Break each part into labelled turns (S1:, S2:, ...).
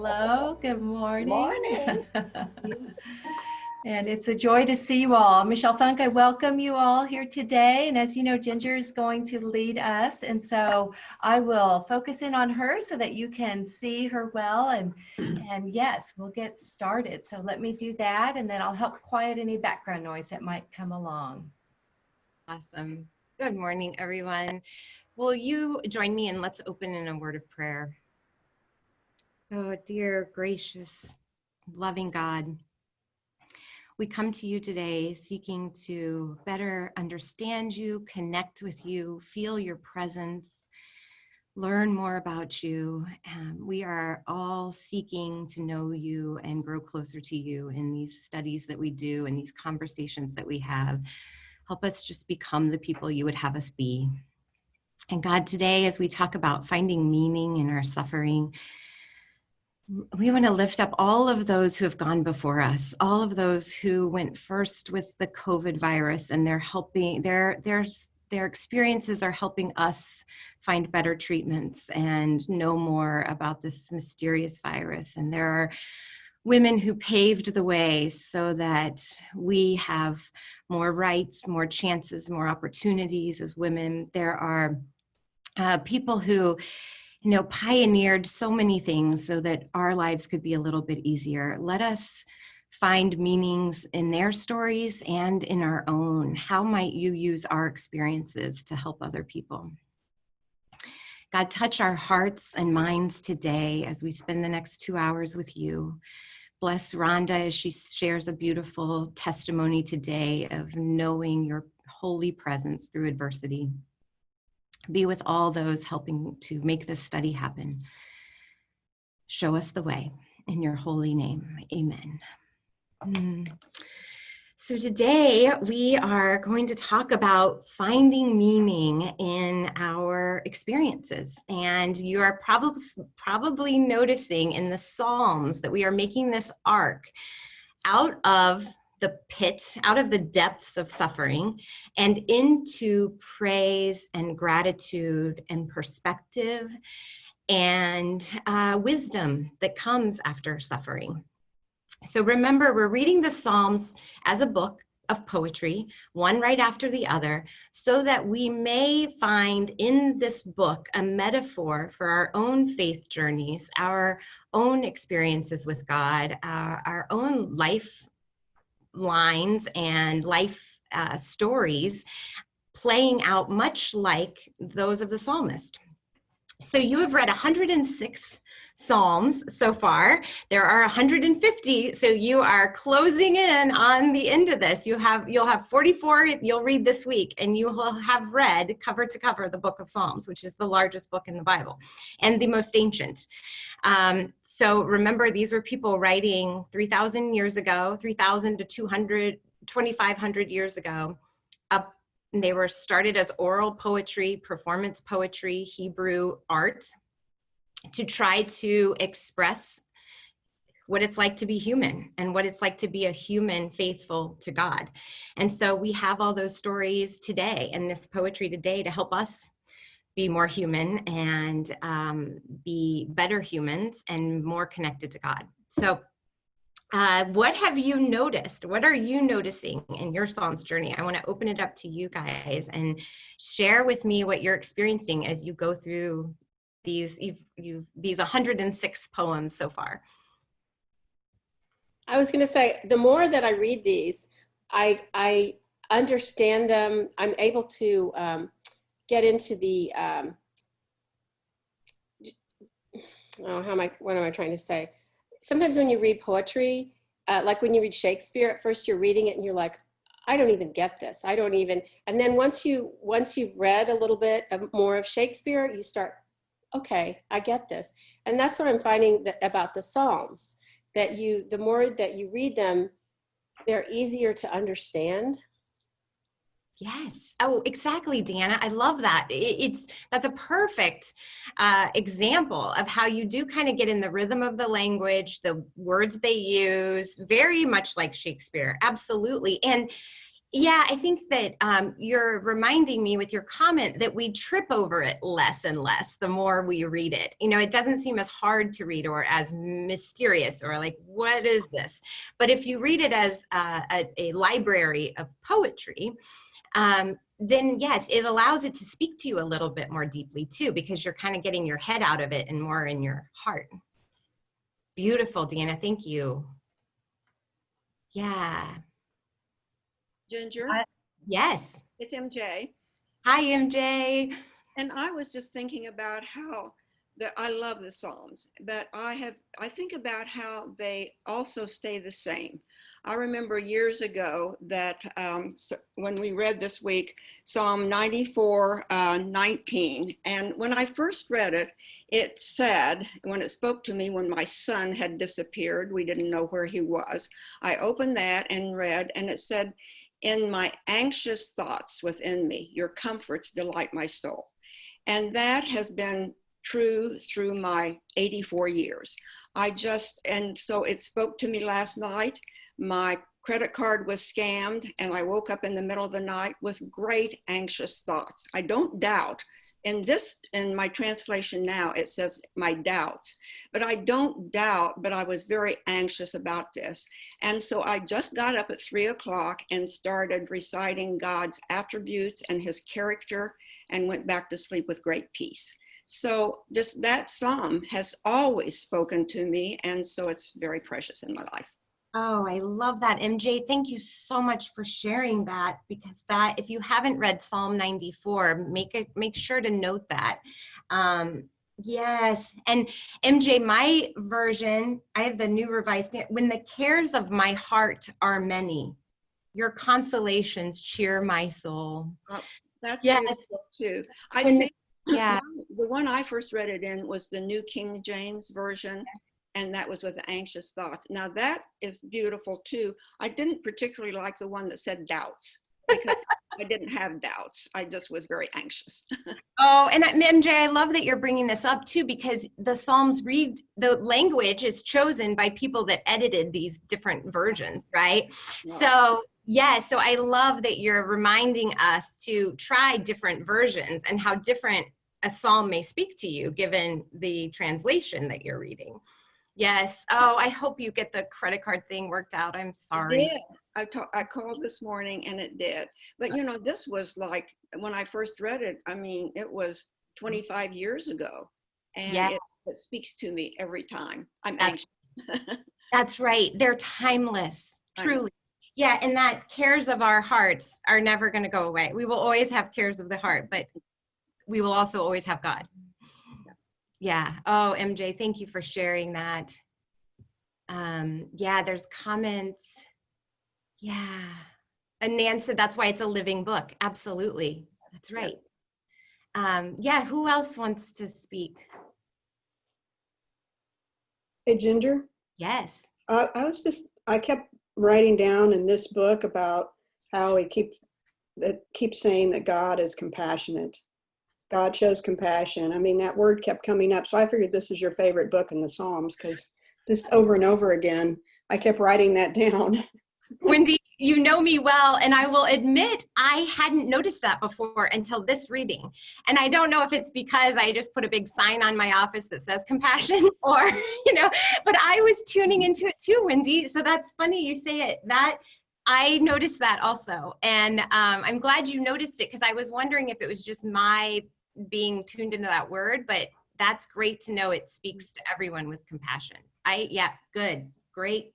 S1: Hello, good morning.
S2: Morning.
S1: And it's a joy to see you all. Michelle Funk, I welcome you all here today. And as you know, Ginger is going to lead us. And so I will focus in on her so that you can see her well. And yes, we'll get started. So let me do that. And then I'll help quiet any background noise that might come along.
S3: Awesome. Good morning, everyone. Will you join me and let's open in a word of prayer. Oh, dear, gracious, loving God, we come to you today seeking to better understand you, connect with you, feel your presence, learn more about you. We are all seeking to know you and grow closer to you in these studies that we do and these conversations that we have. Help us just become the people you would have us be. And God, today, as we talk about finding meaning in our suffering, we want to lift up all of those who have gone before us, all of those who went first with the COVID virus, and they're helping, their experiences are helping us find better treatments and know more about this mysterious virus. And there are women who paved the way so that we have more rights, more chances, more opportunities as women. There are people who pioneered so many things so that our lives could be a little bit easier. Let us find meanings in their stories and in our own. How might you use our experiences to help other people? God, touch our hearts and minds today as we spend the next 2 hours with you. Bless Rhonda as she shares a beautiful testimony today of knowing your holy presence through adversity. Be with all those helping to make this study happen. Show us the way. In your holy name, amen. So today we are going to talk about finding meaning in our experiences. And you are probably noticing in the Psalms that we are making this arc out of the pit, out of the depths of suffering, and into praise and gratitude and perspective and wisdom that comes after suffering. So remember, we're reading the Psalms as a book of poetry, one right after the other, so that we may find in this book a metaphor for our own faith journeys, our own experiences with God, our own life lines and life stories playing out much like those of the psalmist. So you have read 106 Psalms so far. There are 150, so you are closing in on the end of this. You'll have 44 you'll read this week, and you will have read cover to cover the book of Psalms, which is the largest book in the Bible and the most ancient. So remember, these were people writing 3,000 years ago, 3,000 to 2,500 years ago. They were started as oral poetry, performance poetry, Hebrew art, to try to express what it's like to be human and what it's like to be a human faithful to God. And so we have all those stories today and this poetry today to help us be more human and be better humans and more connected to God. So what have you noticed? What are you noticing in your Psalms journey? I want to open it up to you guys and share with me what you're experiencing as you go through these 106 poems so far.
S2: I was going to say, the more that I read these, I understand them. I'm able to get into the, what am I trying to say? Sometimes when you read poetry, like when you read Shakespeare, at first you're reading it and you're like, I don't even get this. And then once you've read a little bit more of Shakespeare, you start, okay, I get this. And that's what I'm finding about the Psalms, that the more that you read them, they're easier to understand.
S3: Yes. Oh, exactly, Deanna. I love that. That's a perfect example of how you do kind of get in the rhythm of the language, the words they use, very much like Shakespeare. Absolutely. And Yeah, I think that you're reminding me with your comment that we trip over it less and less the more we read it. You know, it doesn't seem as hard to read or as mysterious or like, what is this? But if you read it as a library of poetry, then yes, it allows it to speak to you a little bit more deeply too, because you're kind of getting your head out of it and more in your heart. Beautiful, Deanna. Thank you. Yeah.
S4: Ginger,
S3: Yes.
S4: it's MJ.
S3: Hi, MJ.
S4: And I was just thinking about how I love the Psalms, but I think about how they also stay the same. I remember years ago that when we read this week, Psalm 94, 19, and when I first read it, it said, when it spoke to me when my son had disappeared, we didn't know where he was, I opened that and read, and it said, in my anxious thoughts within me, your comforts delight my soul. And that has been true through my 84 years. And so it spoke to me last night. My credit card was scammed and I woke up in the middle of the night with great anxious thoughts. I don't doubt. In my translation now, it says my doubts, but I don't doubt, but I was very anxious about this. And so I just got up at 3 o'clock and started reciting God's attributes and his character and went back to sleep with great peace. So just that Psalm has always spoken to me. And so it's very precious in my life.
S3: Oh, I love that, MJ. Thank you so much for sharing that, because that, if you haven't read Psalm 94, make sure to note that. Yes, and MJ, my version, I have the New Revised. When the cares of my heart are many, your consolations cheer my soul.
S4: That's
S3: yes.
S4: beautiful too. I think
S3: yeah.
S4: the one I first read it in was the New King James Version. And that was with anxious thoughts. Now that is beautiful too. I didn't particularly like the one that said doubts, because I didn't have doubts. I just was very anxious.
S3: Oh, and MJ, I love that you're bringing this up too, because the Psalms the language is chosen by people that edited these different versions, right? Wow. So yeah, so I love that you're reminding us to try different versions and how different a Psalm may speak to you given the translation that you're reading. Yes. Oh, I hope you get the credit card thing worked out. I'm sorry.
S4: I called this morning and it did. But you know, this was like, when I first read it, I mean, it was 25 years ago. And it speaks to me every time. I'm anxious.
S3: That's right. They're timeless, truly. Yeah, and that cares of our hearts are never going to go away. We will always have cares of the heart, but we will also always have God. Yeah. Oh, MJ, thank you for sharing that. Yeah, there's comments. Yeah. And Nan said that's why it's a living book. Absolutely. That's right. Yeah, who else wants to speak?
S5: Hey, Ginger.
S3: Yes.
S5: I kept writing down in this book about how it keeps saying that God is compassionate. God shows compassion. I mean, that word kept coming up. So I figured this is your favorite book in the Psalms, because just over and over again, I kept writing that down.
S3: Wendy, you know me well, and I will admit I hadn't noticed that before until this reading. And I don't know if it's because I just put a big sign on my office that says compassion or, but I was tuning into it too, Wendy. So that's funny you say it. That I noticed that also. And I'm glad you noticed it, because I was wondering if it was just my being tuned into that word, but that's great to know it speaks to everyone with compassion. Good, great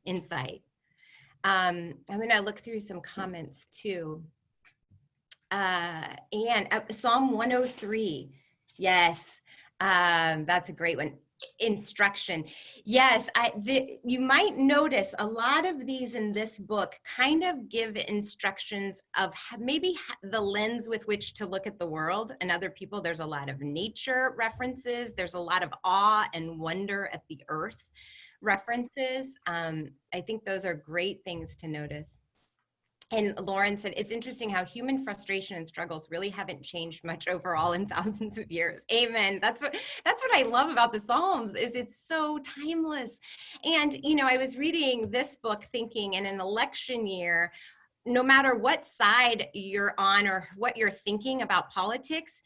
S3: insight. I'm gonna look through some comments too. And Psalm 103, yes, that's a great one. Instruction. Yes, you might notice a lot of these in this book kind of give instructions of maybe the lens with which to look at the world and other people. There's a lot of nature references. There's a lot of awe and wonder at the earth references. I think those are great things to notice. And Lauren said, it's interesting how human frustration and struggles really haven't changed much overall in thousands of years. Amen. That's what I love about the Psalms, is it's so timeless. And, I was reading this book thinking in an election year, no matter what side you're on or what you're thinking about politics,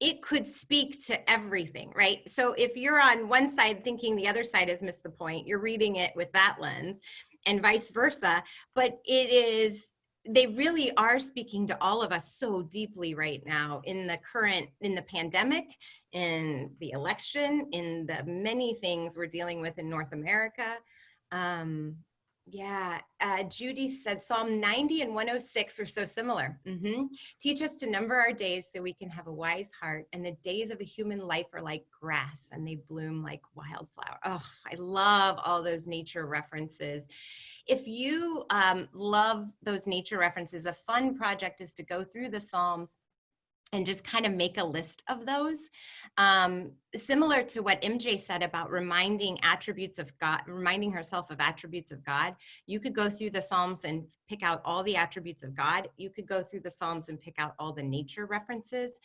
S3: it could speak to everything, right? So if you're on one side thinking the other side has missed the point, you're reading it with that lens, and vice versa. But they really are speaking to all of us so deeply right now in the pandemic, in the election, in the many things we're dealing with in North America. Judy said Psalm 90 and 106 were so similar. Teach us to number our days so we can have a wise heart, and the days of a human life are like grass and they bloom like wildflower. Oh, I love all those nature references. If you love those nature references, a fun project is to go through the Psalms and just kind of make a list of those. Similar to what MJ said about reminding herself of attributes of God. You could go through the Psalms and pick out all the attributes of God. You could go through the Psalms and pick out all the nature references.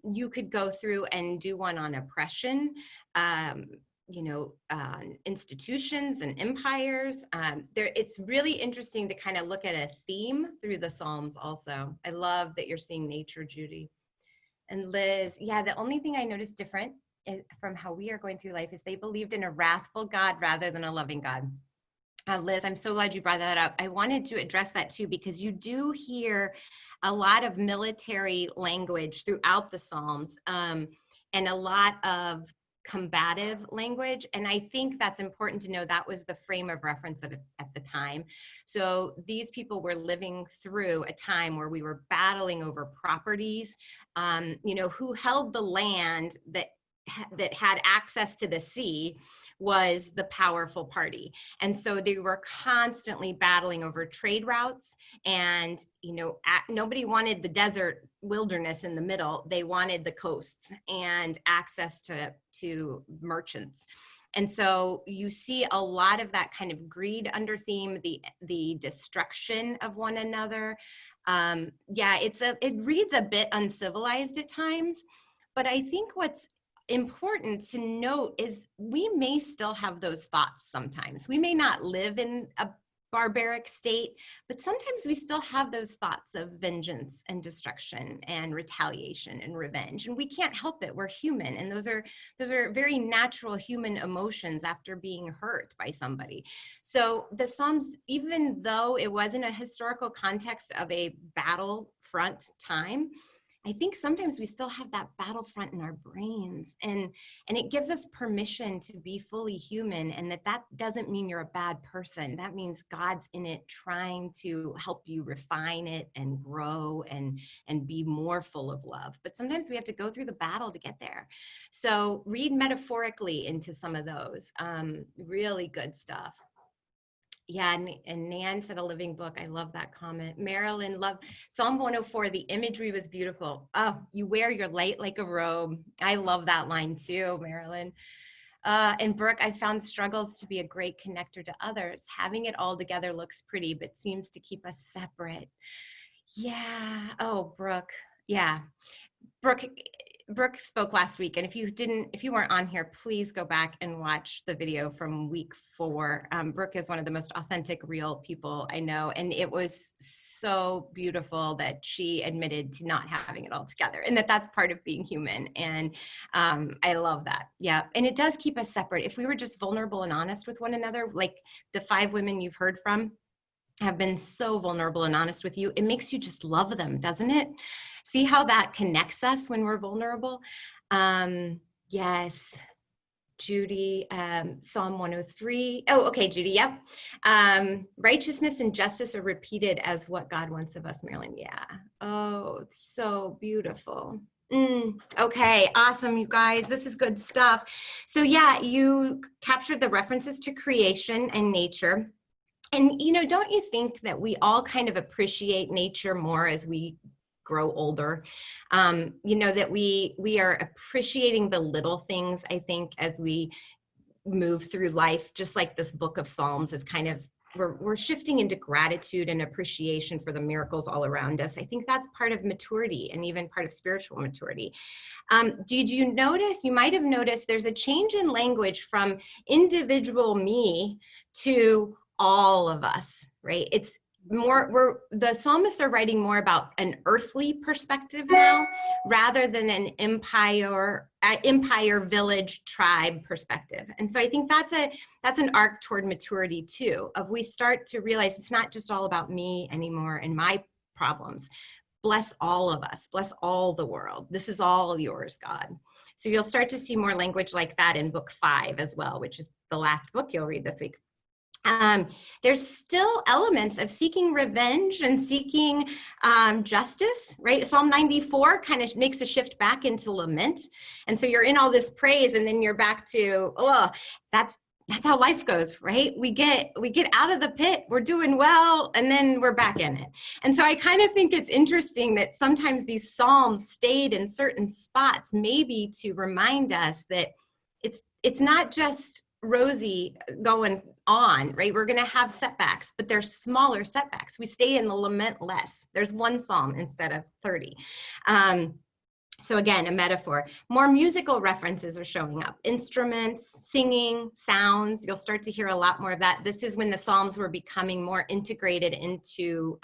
S3: You could go through and do one on oppression, institutions and empires. It's really interesting to kind of look at a theme through the Psalms also. I love that you're seeing nature, Judy. And Liz, the only thing I noticed different from how we are going through life is they believed in a wrathful God rather than a loving God. Liz, I'm so glad you brought that up. I wanted to address that too, because you do hear a lot of military language throughout the Psalms, and a lot of combative language. And I think that's important to know that was the frame of reference at the time. So these people were living through a time where we were battling over properties, who held the land that had access to the sea was the powerful party. And so they were constantly battling over trade routes, and nobody wanted the desert wilderness in the middle. They wanted the coasts and access to merchants. And so you see a lot of that kind of greed under theme, the destruction of one another. It reads a bit uncivilized at times, but I think what's important to note is we may still have those thoughts sometimes. We may not live in a barbaric state, but sometimes we still have those thoughts of vengeance and destruction and retaliation and revenge, and we can't help it. We're human, and those are very natural human emotions after being hurt by somebody. So the Psalms, even though it wasn't a historical context of a battlefront time, I think sometimes we still have that battlefront in our brains, and it gives us permission to be fully human, and that doesn't mean you're a bad person. That means God's in it trying to help you refine it and grow and be more full of love. But sometimes we have to go through the battle to get there. So read metaphorically into some of those. Really good stuff. Yeah, and Nan said a living book. I love that comment. Marilyn, love Psalm 104. The imagery was beautiful. Oh, you wear your light like a robe. I love that line too, Marilyn. And Brooke, I found struggles to be a great connector to others. Having it all together looks pretty, but seems to keep us separate. Yeah. Oh, Brooke. Yeah. Brooke spoke last week, and if you weren't on here, please go back and watch the video from week 4. Brooke is one of the most authentic, real people I know, and it was so beautiful that she admitted to not having it all together, and that's part of being human. And I love that. Yeah, and it does keep us separate. If we were just vulnerable and honest with one another, like the 5 women you've heard from have been so vulnerable and honest with you, it makes you just love them, doesn't it? See how that connects us when we're vulnerable? Yes, Judy, Psalm 103. Oh, okay, Judy, yep. Righteousness and justice are repeated as what God wants of us, Marilyn. Yeah. Oh, it's so beautiful. Okay, awesome, you guys. This is good stuff. So yeah, you captured the references to creation and nature. And, don't you think that we all kind of appreciate nature more as we grow older? That we are appreciating the little things, I think, as we move through life, just like this book of Psalms is kind of, we're shifting into gratitude and appreciation for the miracles all around us. I think that's part of maturity and even part of spiritual maturity. Did you notice, you might have noticed there's a change in language from individual me to all of us, right? It's the psalmists are writing more about an earthly perspective now, rather than an empire, village, tribe perspective. And so I think that's an arc toward maturity too, of we start to realize it's not just all about me anymore and my problems. Bless all of us, bless all the world. This is all yours, God. So you'll start to see more language like that in book 5 as well, which is the last book you'll read this week. There's still elements of seeking revenge and seeking justice, right? Psalm 94 kind of makes a shift back into lament. And so you're in all this praise and then you're back to, oh, that's how life goes, right? We get out of the pit, we're doing well, and then we're back in it. And so I kind of think it's interesting that sometimes these Psalms stayed in certain spots, maybe to remind us that it's not just rosy going on, right? We're going to have setbacks, but they're smaller setbacks. We stay in the lament less. There's one Psalm instead of 30. So again, a metaphor. More musical references are showing up. Instruments, singing, sounds. You'll start to hear a lot more of that. This is when the Psalms were becoming more integrated into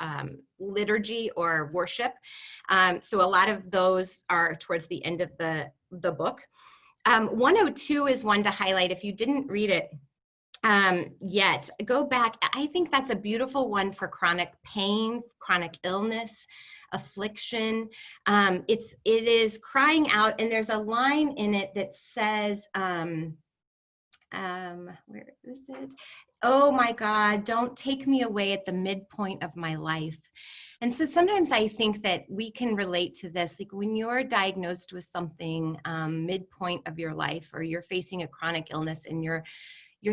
S3: liturgy or worship. So a lot of those are towards the end of the book. 102 is one to highlight. If you didn't read it yet, go back. I think that's a beautiful one for chronic pain, chronic illness, affliction. It is crying out, and there's a line in it that says, where is it? Oh my God, don't take me away at the midpoint of my life. And so sometimes I think that we can relate to this, like when you're diagnosed with something midpoint of your life, or you're facing a chronic illness and you're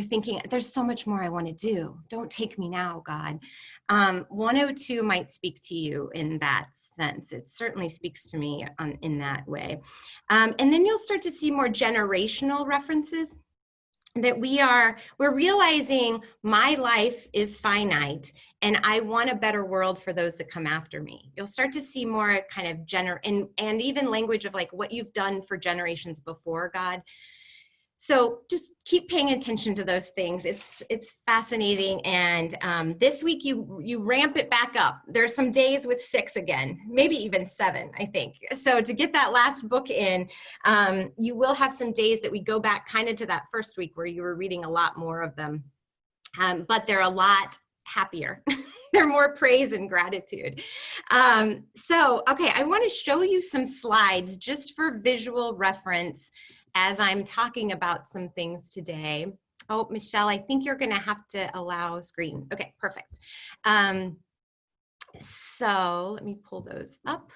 S3: thinking, there's so much more I want to do. Don't take me now, God. 102 might speak to you in that sense. It certainly speaks to me in that way. And then you'll start to see more generational references, that we're realizing my life is finite and I want a better world for those that come after me. You'll start to see more kind of and even language of like what you've done for generations before, God. So just keep paying attention to those things. It's fascinating. And this week you ramp it back up. There's some days with 6 again, maybe even 7, I think. So to get that last book in, you will have some days that we go back kind of to that first week where you were reading a lot more of them. But they're a lot happier. They're more praise and gratitude. So, okay, I want to show you some slides just for visual reference as I'm talking about some things today. Oh, Michelle, I think you're going to have to allow screen. Okay, perfect. So let me pull those up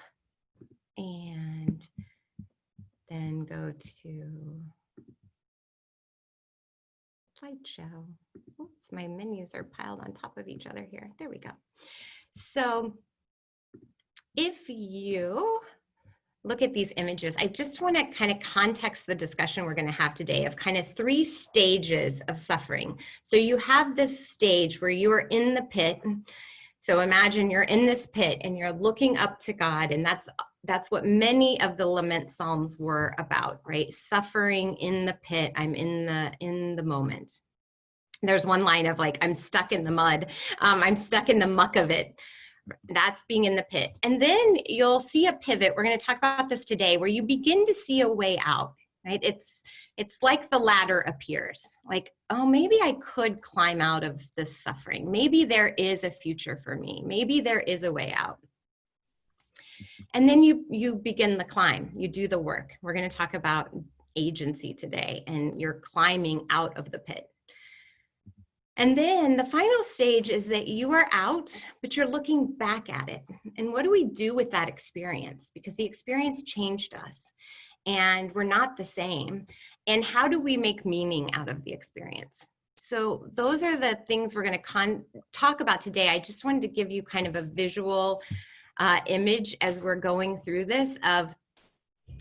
S3: and then go to slideshow. Oops, my menus are piled on top of each other here. There we go. So if you look at these images, I just want to kind of context the discussion we're going to have today of kind of 3 stages of suffering. So you have this stage where you are in the pit. So imagine you're in this pit and you're looking up to God, and that's what many of the lament psalms were about, right? Suffering in the pit. I'm in the moment. There's one line of like, I'm stuck in the mud. I'm stuck in the muck of it. That's being in the pit. And then you'll see a pivot. We're going to talk about this today, where you begin to see a way out, right? It's like the ladder appears, like, oh, maybe I could climb out of this suffering. Maybe there is a future for me. Maybe there is a way out. And then you begin the climb. You do the work. We're going to talk about agency today, and you're climbing out of the pit. And then the final stage is that you are out, but you're looking back at it. And what do we do with that experience? Because the experience changed us and we're not the same. And how do we make meaning out of the experience? So those are the things we're going to talk about today. I just wanted to give you kind of a visual image as we're going through this of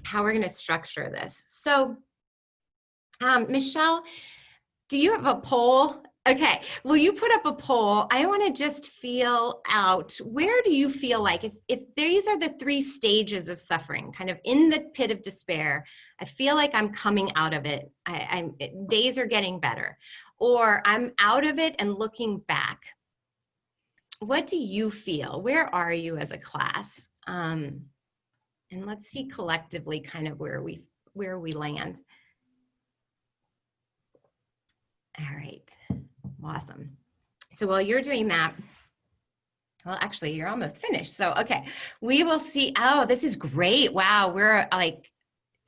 S3: how we're going to structure this. So Michelle, do you have a poll? Okay, will you put up a poll? I want to just feel out, where do you feel like, if these are the 3 stages of suffering, kind of in the pit of despair, I feel like I'm coming out of it, days are getting better, or I'm out of it and looking back. what do you feel? Where are you as a class? And let's see collectively kind of where we land. All right, awesome. So while you're doing that, well, actually, you're almost finished. So, okay, we will see. Oh, this is great. Wow, we're like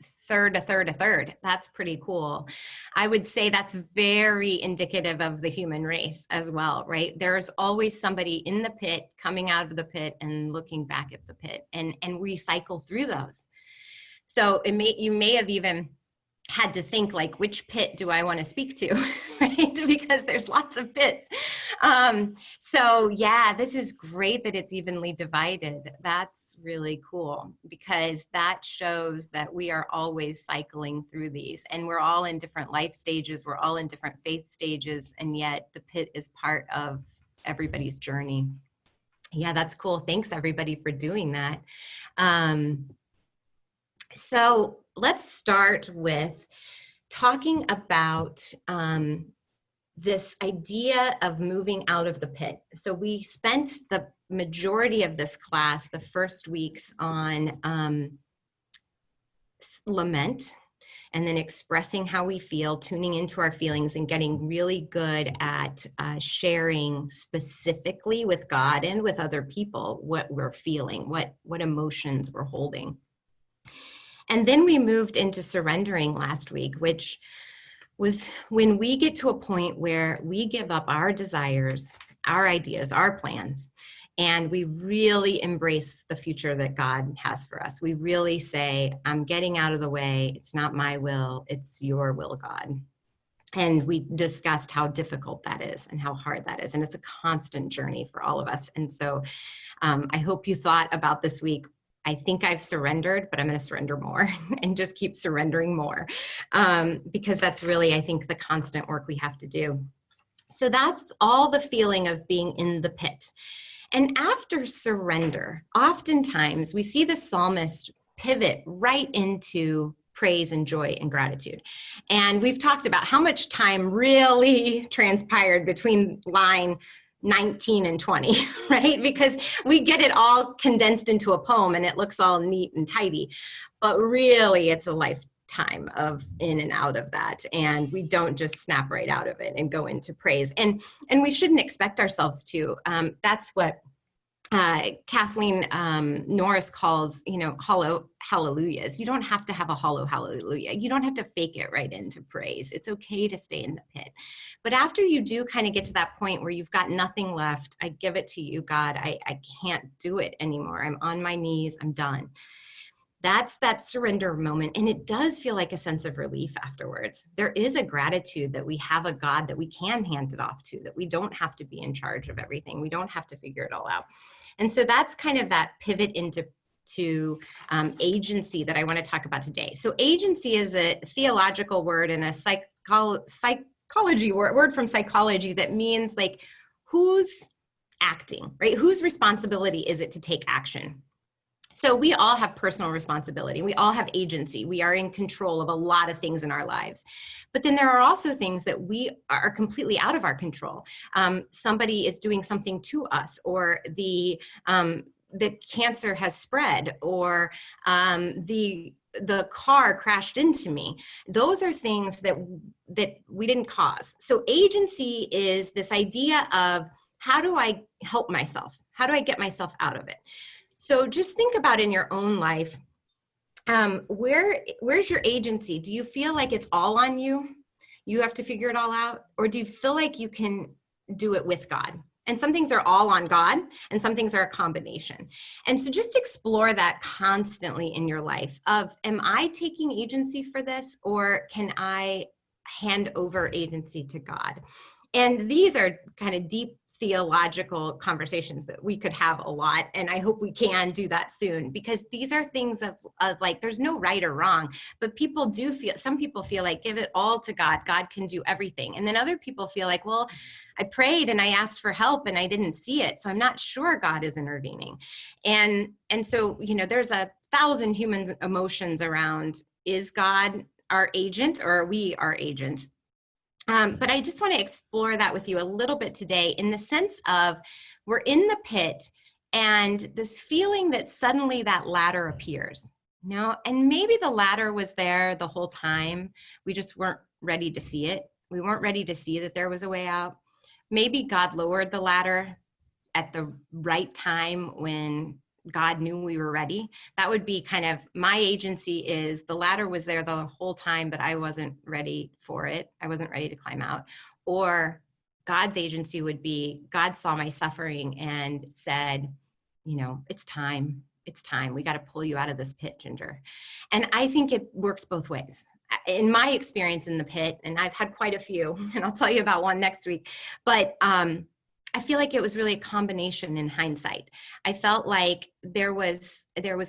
S3: a third. That's pretty cool. I would say that's very indicative of the human race as well, right? There's always somebody in the pit, coming out of the pit and looking back at the pit, and we cycle through those. So you may have even had to think, like, which pit do I want to speak to, right? Because there's lots of pits. So yeah, this is great that it's evenly divided. That's really cool, because that shows that we are always cycling through these, and we're all in different life stages. We're all in different faith stages, and yet the pit is part of everybody's journey. Yeah, that's cool. Thanks everybody for doing that. So let's start with talking about this idea of moving out of the pit. So we spent the majority of this class, the first weeks, on lament, and then expressing how we feel, tuning into our feelings, and getting really good at sharing specifically with God and with other people what we're feeling, what emotions we're holding. And then we moved into surrendering last week, which was when we get to a point where we give up our desires, our ideas, our plans, and we really embrace the future that God has for us. We really say, I'm getting out of the way. It's not my will, it's your will, God. And we discussed how difficult that is and how hard that is. And it's a constant journey for all of us. And so I hope you thought about this week, I think I've surrendered, but I'm going to surrender more and just keep surrendering more, because that's really, I think, the constant work we have to do. So that's all the feeling of being in the pit. And after surrender, oftentimes we see the psalmist pivot right into praise and joy and gratitude. And we've talked about how much time really transpired between line 19 and 20, right? Because we get it all condensed into a poem and it looks all neat and tidy, but really it's a lifetime of in and out of that. And we don't just snap right out of it and go into praise. And we shouldn't expect ourselves to. That's what Kathleen Norris calls, hollow hallelujahs. You don't have to have a hollow hallelujah. You don't have to fake it right into praise. It's okay to stay in the pit. But after you do kind of get to that point where you've got nothing left, I give it to you, God. I can't do it anymore. I'm on my knees. I'm done. That's that surrender moment. And it does feel like a sense of relief afterwards. There is a gratitude that we have a God that we can hand it off to, that we don't have to be in charge of everything. We don't have to figure it all out. And so that's kind of that pivot into agency that I want to talk about today. So agency is a theological word and a psychology word from psychology that means, like, who's acting, right? Whose responsibility is it to take action? So we all have personal responsibility. We all have agency. We are in control of a lot of things in our lives. But then there are also things that we are completely out of our control. Somebody is doing something to us, or the cancer has spread, or the car crashed into me. Those are things that we didn't cause. So agency is this idea of, how do I help myself? How do I get myself out of it? So just think about in your own life, where's your agency? Do you feel like it's all on you? You have to figure it all out? Or do you feel like you can do it with God? And some things are all on God, and some things are a combination. And so just explore that constantly in your life of, am I taking agency for this, or can I hand over agency to God? And these are kind of deep theological conversations that we could have a lot, and I hope we can do that soon, because these are things of like, there's no right or wrong, but some people feel like, give it all to God, God can do everything. And then other people feel like, well, I prayed and I asked for help and I didn't see it, so I'm not sure God is intervening. And so, there's 1,000 human emotions around, is God our agent, or are we our agent? But I just want to explore that with you a little bit today, in the sense of, we're in the pit, and this feeling that suddenly that ladder appears. And maybe the ladder was there the whole time. We just weren't ready to see it. We weren't ready to see that there was a way out. Maybe God lowered the ladder at the right time when God knew we were ready. That would be kind of my agency, is the ladder was there the whole time, but I wasn't ready for it. I wasn't ready to climb out. Or God's agency would be, God saw my suffering and said, it's time. It's time. We got to pull you out of this pit, Ginger. And I think it works both ways. In my experience in the pit, and I've had quite a few, and I'll tell you about one next week, but I feel like it was really a combination in hindsight. I felt like there was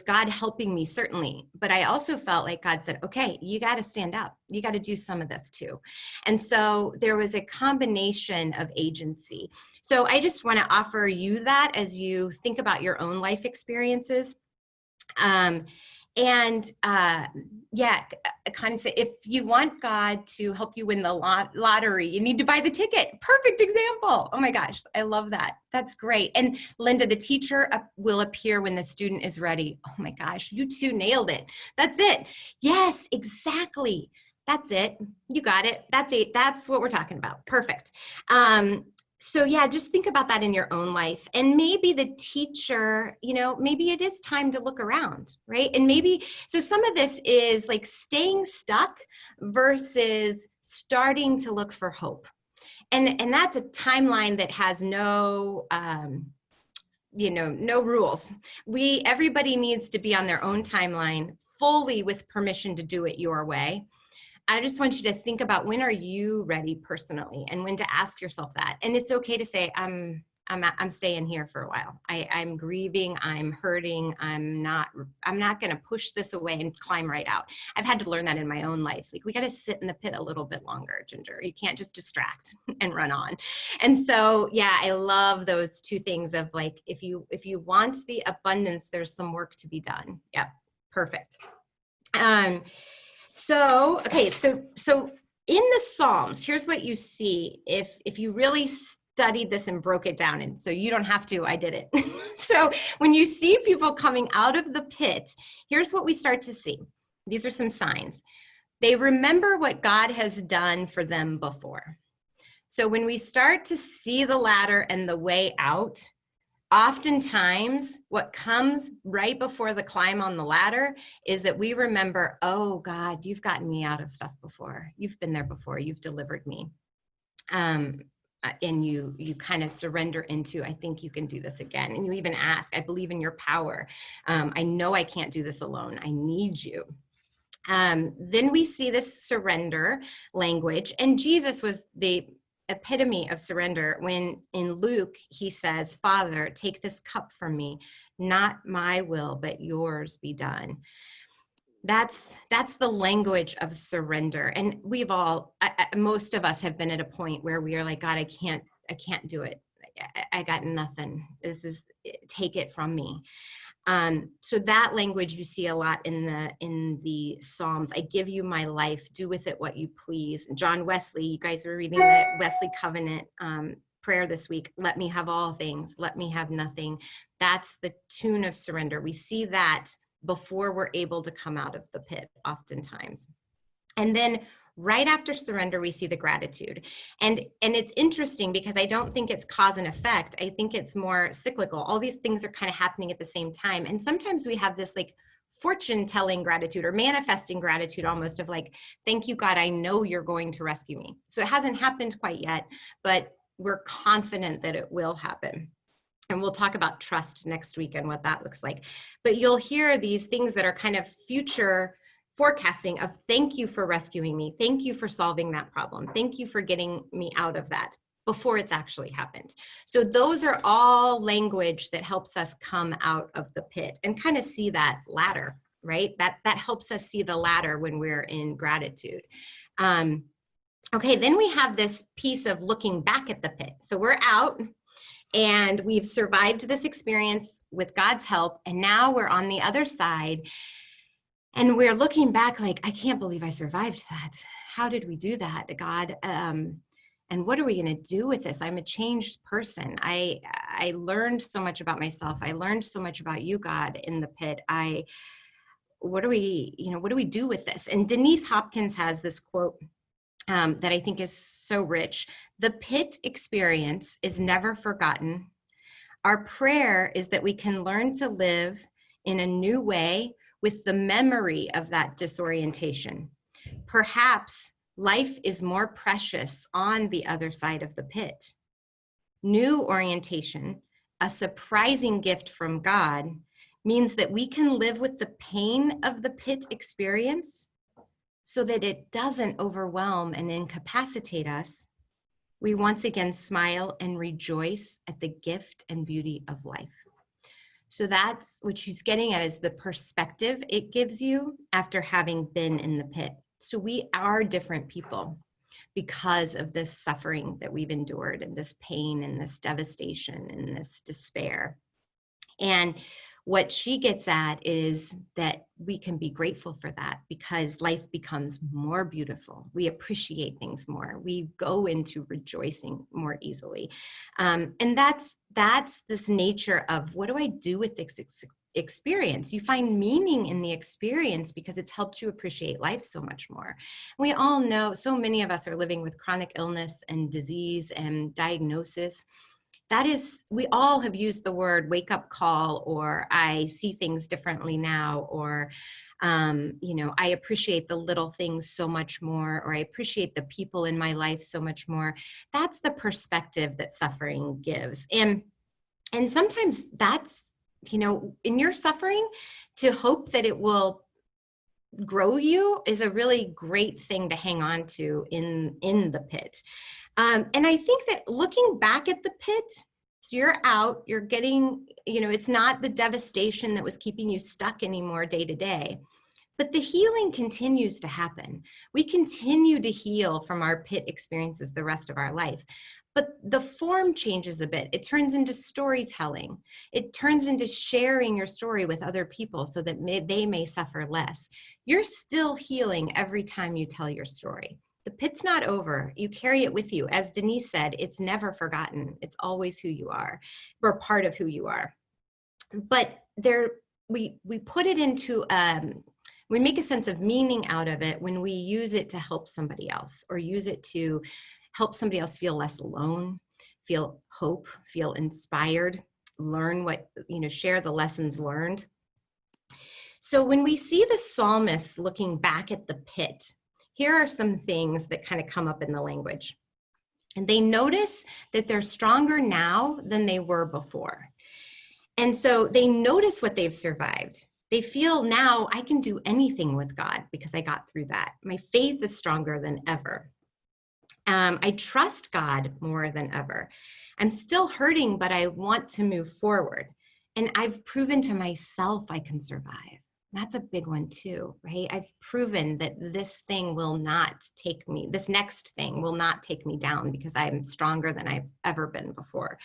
S3: God helping me, certainly, but I also felt like God said, okay, you got to stand up. You got to do some of this too. And so there was a combination of agency. So I just want to offer you that as you think about your own life experiences. Kind of say, if you want God to help you win the lottery, you need to buy the ticket. Perfect example. Oh my gosh, I love that. That's great. And Linda, the teacher will appear when the student is ready. Oh my gosh, you two nailed it. That's it. Yes, exactly. That's it. You got it. That's it. That's what we're talking about. Perfect. So yeah, just think about that in your own life. And maybe the teacher, maybe it is time to look around, right? And maybe, so some of this is like staying stuck versus starting to look for hope. And that's a timeline that has no rules. Everybody needs to be on their own timeline, fully with permission to do it your way. I just want you to think about, when are you ready personally, and when to ask yourself that. And it's okay to say, I'm staying here for a while. I'm grieving, I'm hurting, I'm not going to push this away and climb right out. I've had to learn that in my own life. Like, we got to sit in the pit a little bit longer, Ginger. You can't just distract and run on. And so, yeah, I love those two things of like, if you want the abundance, there's some work to be done. Yep. Perfect. So in the Psalms, here's what you see if you really studied this and broke it down. And so you don't have to, I did it. So when you see people coming out of the pit, here's what we start to see. These are some signs. They remember what God has done for them before. So when we start to see the ladder and the way out, oftentimes what comes right before the climb on the ladder is that we remember, oh God, you've gotten me out of stuff before. You've been there before. You've delivered me. And you kind of surrender into, I think you can do this again. And you even ask, I believe in your power. I know I can't do this alone. I need you. Then we see this surrender language. And Jesus was the epitome of surrender when in Luke he says, Father, take this cup from me, not my will but yours be done. That's the language of surrender. And we've all, most of us have been at a point where we are like, God, I can't do it. I got nothing. Take it from me. So that language you see a lot in the Psalms. I give you my life, do with it what you please. And John Wesley, you guys were reading the Wesley Covenant prayer this week. Let me have all things, let me have nothing. That's the tune of surrender. We see that before we're able to come out of the pit oftentimes. And then right after surrender, we see the gratitude. And it's interesting because I don't think it's cause and effect. I think it's more cyclical. All these things are kind of happening at the same time. And sometimes we have this like fortune telling gratitude or manifesting gratitude, almost of like, thank you, God, I know you're going to rescue me. So it hasn't happened quite yet, but we're confident that it will happen. And we'll talk about trust next week and what that looks like. But you'll hear these things that are kind of future forecasting of thank you for rescuing me. Thank you for solving that problem. Thank you for getting me out of that before it's actually happened. So those are all language that helps us come out of the pit and kind of see that ladder, right? That helps us see the ladder when we're in gratitude. Okay, then we have this piece of looking back at the pit. So we're out and we've survived this experience with God's help. And now we're on the other side. And we're looking back like, I can't believe I survived that. How did we do that, God? And And what are we going to do with this? I'm a changed person. I learned so much about myself. I learned so much about you, God, in the pit. What do we do with this? And Denise Hopkins has this quote that I think is so rich. The pit experience is never forgotten. Our prayer is that we can learn to live in a new way with the memory of that disorientation. Perhaps life is more precious on the other side of the pit. New orientation, a surprising gift from God, means that we can live with the pain of the pit experience so that it doesn't overwhelm and incapacitate us. We once again smile and rejoice at the gift and beauty of life. So that's what she's getting at, is the perspective it gives you after having been in the pit. So we are different people because of this suffering that we've endured, and this pain and this devastation and this despair. And what she gets at is that we can be grateful for that, because life becomes more beautiful. We appreciate things more. We go into rejoicing more easily. And that's this nature of, what do I do with this experience? You find meaning in the experience because it's helped you appreciate life so much more. We all know, so many of us are living with chronic illness and disease and diagnosis. That is, we all have used the word wake up call, or I see things differently now, or, I appreciate the little things so much more, or I appreciate the people in my life so much more. That's the perspective that suffering gives. And sometimes that's, in your suffering, to hope that it will grow you is a really great thing to hang on to in the pit. And I think that looking back at the pit, so you're out, you're getting, it's not the devastation that was keeping you stuck anymore day to day, but the healing continues to happen. We continue to heal from our pit experiences the rest of our life. But the form changes a bit. It turns into storytelling. It turns into sharing your story with other people so that they may suffer less. You're still healing every time you tell your story. The pit's not over. You carry it with you. As Denise said, it's never forgotten. It's always who you are, or part of who you are. But we put it into, we make a sense of meaning out of it when we use it to help somebody else, or use it to help somebody else feel less alone, feel hope, feel inspired, learn share the lessons learned. So when we see the psalmist looking back at the pit, here are some things that kind of come up in the language. And they notice that they're stronger now than they were before. And so they notice what they've survived. They feel, now I can do anything with God because I got through that. My faith is stronger than ever. I trust God more than ever. I'm still hurting, but I want to move forward. And I've proven to myself I can survive. That's a big one too, right? I've proven that this next thing will not take me down because I'm stronger than I've ever been before.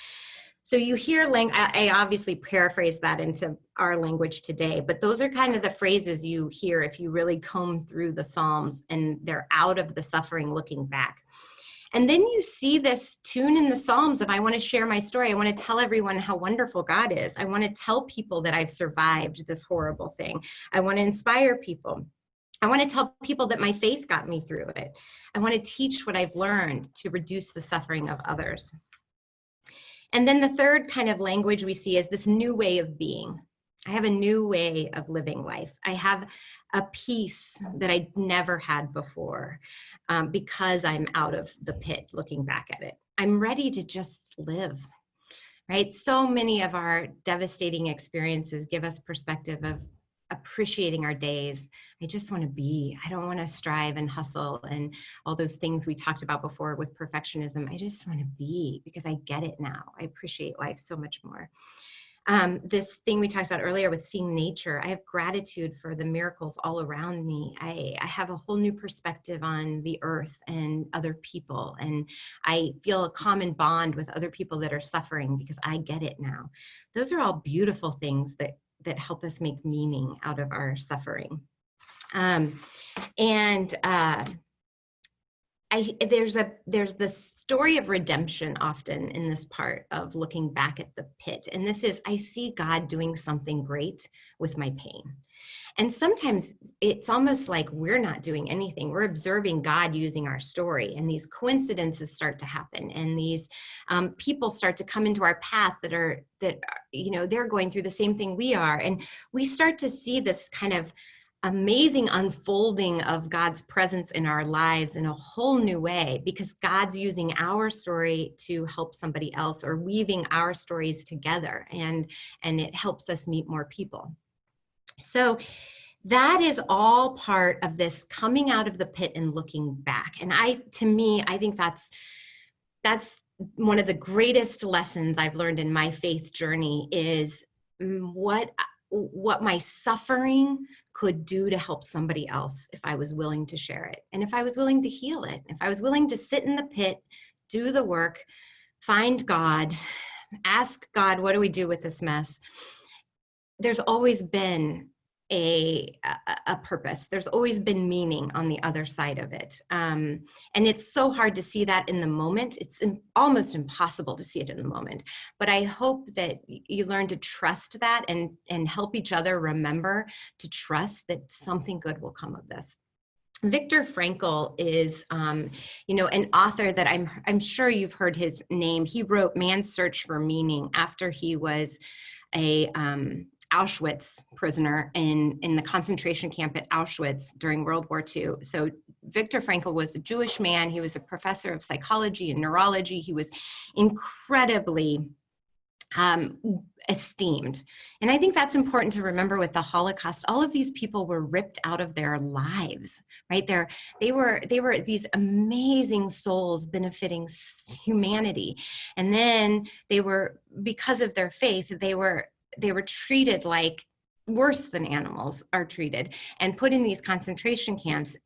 S3: So you hear, I obviously paraphrase that into our language today, but those are kind of the phrases you hear if you really comb through the Psalms and they're out of the suffering looking back. And then you see this tune in the Psalms of, I want to share my story. I want to tell everyone how wonderful God is. I want to tell people that I've survived this horrible thing. I want to inspire people. I want to tell people that my faith got me through it. I want to teach what I've learned to reduce the suffering of others. And then the third kind of language we see is this new way of being. I have a new way of living life. I have a peace that I never had before because I'm out of the pit looking back at it. I'm ready to just live, right? So many of our devastating experiences give us perspective of appreciating our days. I just want to be. I don't want to strive and hustle and all those things we talked about before with perfectionism. I just want to be, because I get it now. I appreciate life so much more. This thing we talked about earlier with seeing nature, I have gratitude for the miracles all around me. I have a whole new perspective on the earth and other people. And I feel a common bond with other people that are suffering because I get it now. Those are all beautiful things that help us make meaning out of our suffering. there's the story of redemption often in this part of looking back at the pit. And this is, I see God doing something great with my pain. And sometimes it's almost like we're not doing anything. We're observing God using our story, and these coincidences start to happen, and these people start to come into our path that are, they're going through the same thing we are. And we start to see this kind of amazing unfolding of God's presence in our lives in a whole new way, because God's using our story to help somebody else, or weaving our stories together, and it helps us meet more people. So that is all part of this coming out of the pit and looking back. And I think that's one of the greatest lessons I've learned in my faith journey, is what my suffering could do to help somebody else if I was willing to share it, and if I was willing to heal it, if I was willing to sit in the pit, do the work, find God, ask God, what do we do with this mess? There's always been a purpose. There's always been meaning on the other side of it. And it's so hard to see that in the moment. It's almost impossible to see it in the moment. But I hope that you learn to trust that, and help each other remember to trust that something good will come of this. Viktor Frankl is, an author that I'm sure you've heard his name. He wrote Man's Search for Meaning after he was a Auschwitz prisoner in the concentration camp at Auschwitz during World War II. So Viktor Frankl was a Jewish man. He was a professor of psychology and neurology. He was incredibly esteemed. And I think that's important to remember with the Holocaust. All of these people were ripped out of their lives, right? They were these amazing souls benefiting humanity. And then because of their faith, they were treated like worse than animals are treated, and put in these concentration camps.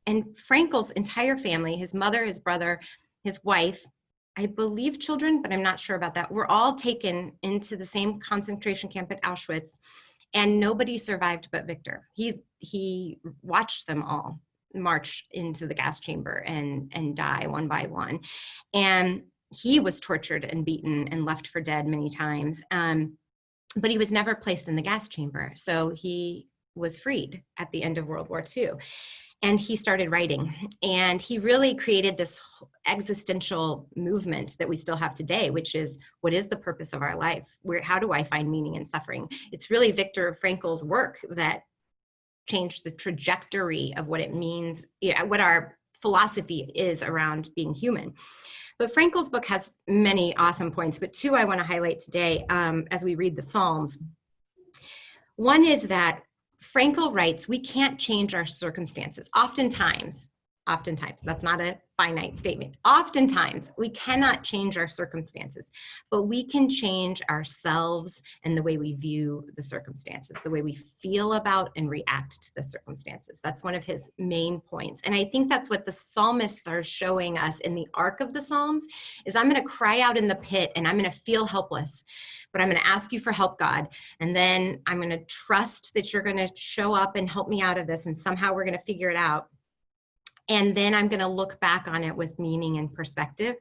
S3: And Frankel's entire family, his mother, his brother, his wife, I believe children, but I'm not sure about that, were all taken into the same concentration camp at Auschwitz, and nobody survived but Viktor. He watched them all march into the gas chamber and die one by one. And he was tortured and beaten and left for dead many times. But he was never placed in the gas chamber. So he was freed at the end of World War II. And he started writing. And he really created this existential movement that we still have today, which is, what is the purpose of our life? How do I find meaning in suffering? It's really Viktor Frankl's work that changed the trajectory of what it means, what our philosophy is around being human. But Frankel's book has many awesome points, but two I want to highlight today as we read the Psalms. One is that Frankl writes, we can't change our circumstances. Oftentimes, that's not a finite statement. Oftentimes, we cannot change our circumstances, but we can change ourselves and the way we view the circumstances, the way we feel about and react to the circumstances. That's one of his main points. And I think that's what the psalmists are showing us in the arc of the Psalms, is I'm going to cry out in the pit and I'm going to feel helpless, but I'm going to ask you for help, God. And then I'm going to trust that you're going to show up and help me out of this, and somehow we're going to figure it out. And then I'm going to look back on it with meaning and perspective.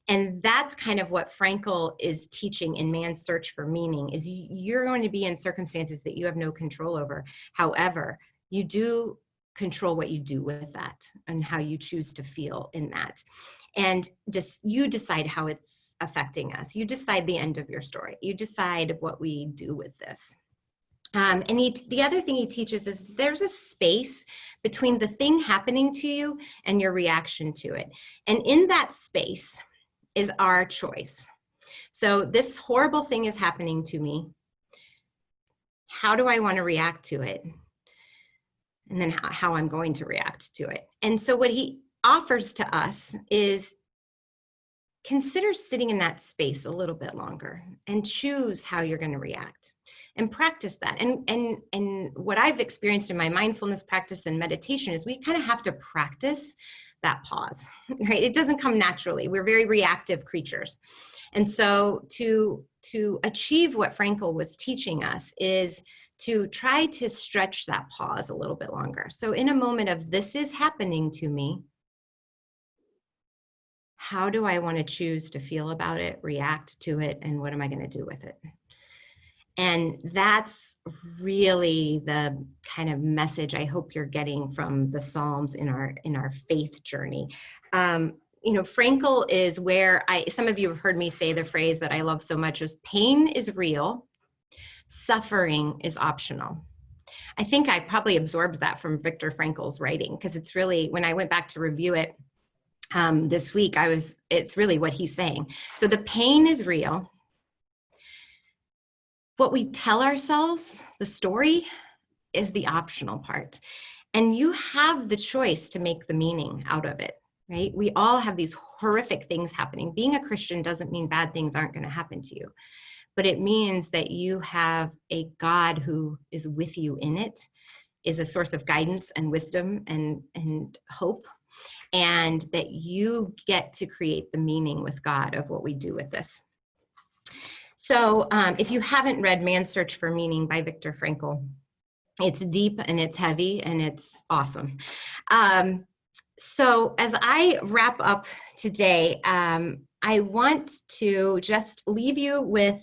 S3: And that's kind of what Frankl is teaching in Man's Search for Meaning, is you're going to be in circumstances that you have no control over. However, you do control what you do with that and how you choose to feel in that. And you decide how it's affecting us. You decide the end of your story. You decide what we do with this. And the other thing he teaches is there's a space between the thing happening to you and your reaction to it. And in that space is our choice. So this horrible thing is happening to me. How do I want to react to it? And then how I'm going to react to it. And so what he offers to us is, consider sitting in that space a little bit longer and choose how you're going to react. And practice that. And what I've experienced in my mindfulness practice and meditation is we kind of have to practice that pause, right? It doesn't come naturally. We're very reactive creatures. And so to achieve what Frankl was teaching us is to try to stretch that pause a little bit longer. So in a moment of, this is happening to me, How do I want to choose to feel about it, react to it, and what am I going to do with it? And that's really the kind of message I hope you're getting from the Psalms in our faith journey. Frankel is where some of you have heard me say the phrase that I love so much is pain is real, suffering is optional. I think I probably absorbed that from Viktor Frankl's writing, because it's really, when I went back to review it this week, it's really what he's saying. So the pain is real. What we tell ourselves, the story, is the optional part. And you have the choice to make the meaning out of it, right? We all have these horrific things happening. Being a Christian doesn't mean bad things aren't going to happen to you, but it means that you have a God who is with you in it, is a source of guidance and wisdom and hope, and that you get to create the meaning with God of what we do with this. So if you haven't read Man's Search for Meaning by Viktor Frankl, it's deep and it's heavy and it's awesome. So as I wrap up today, I want to just leave you with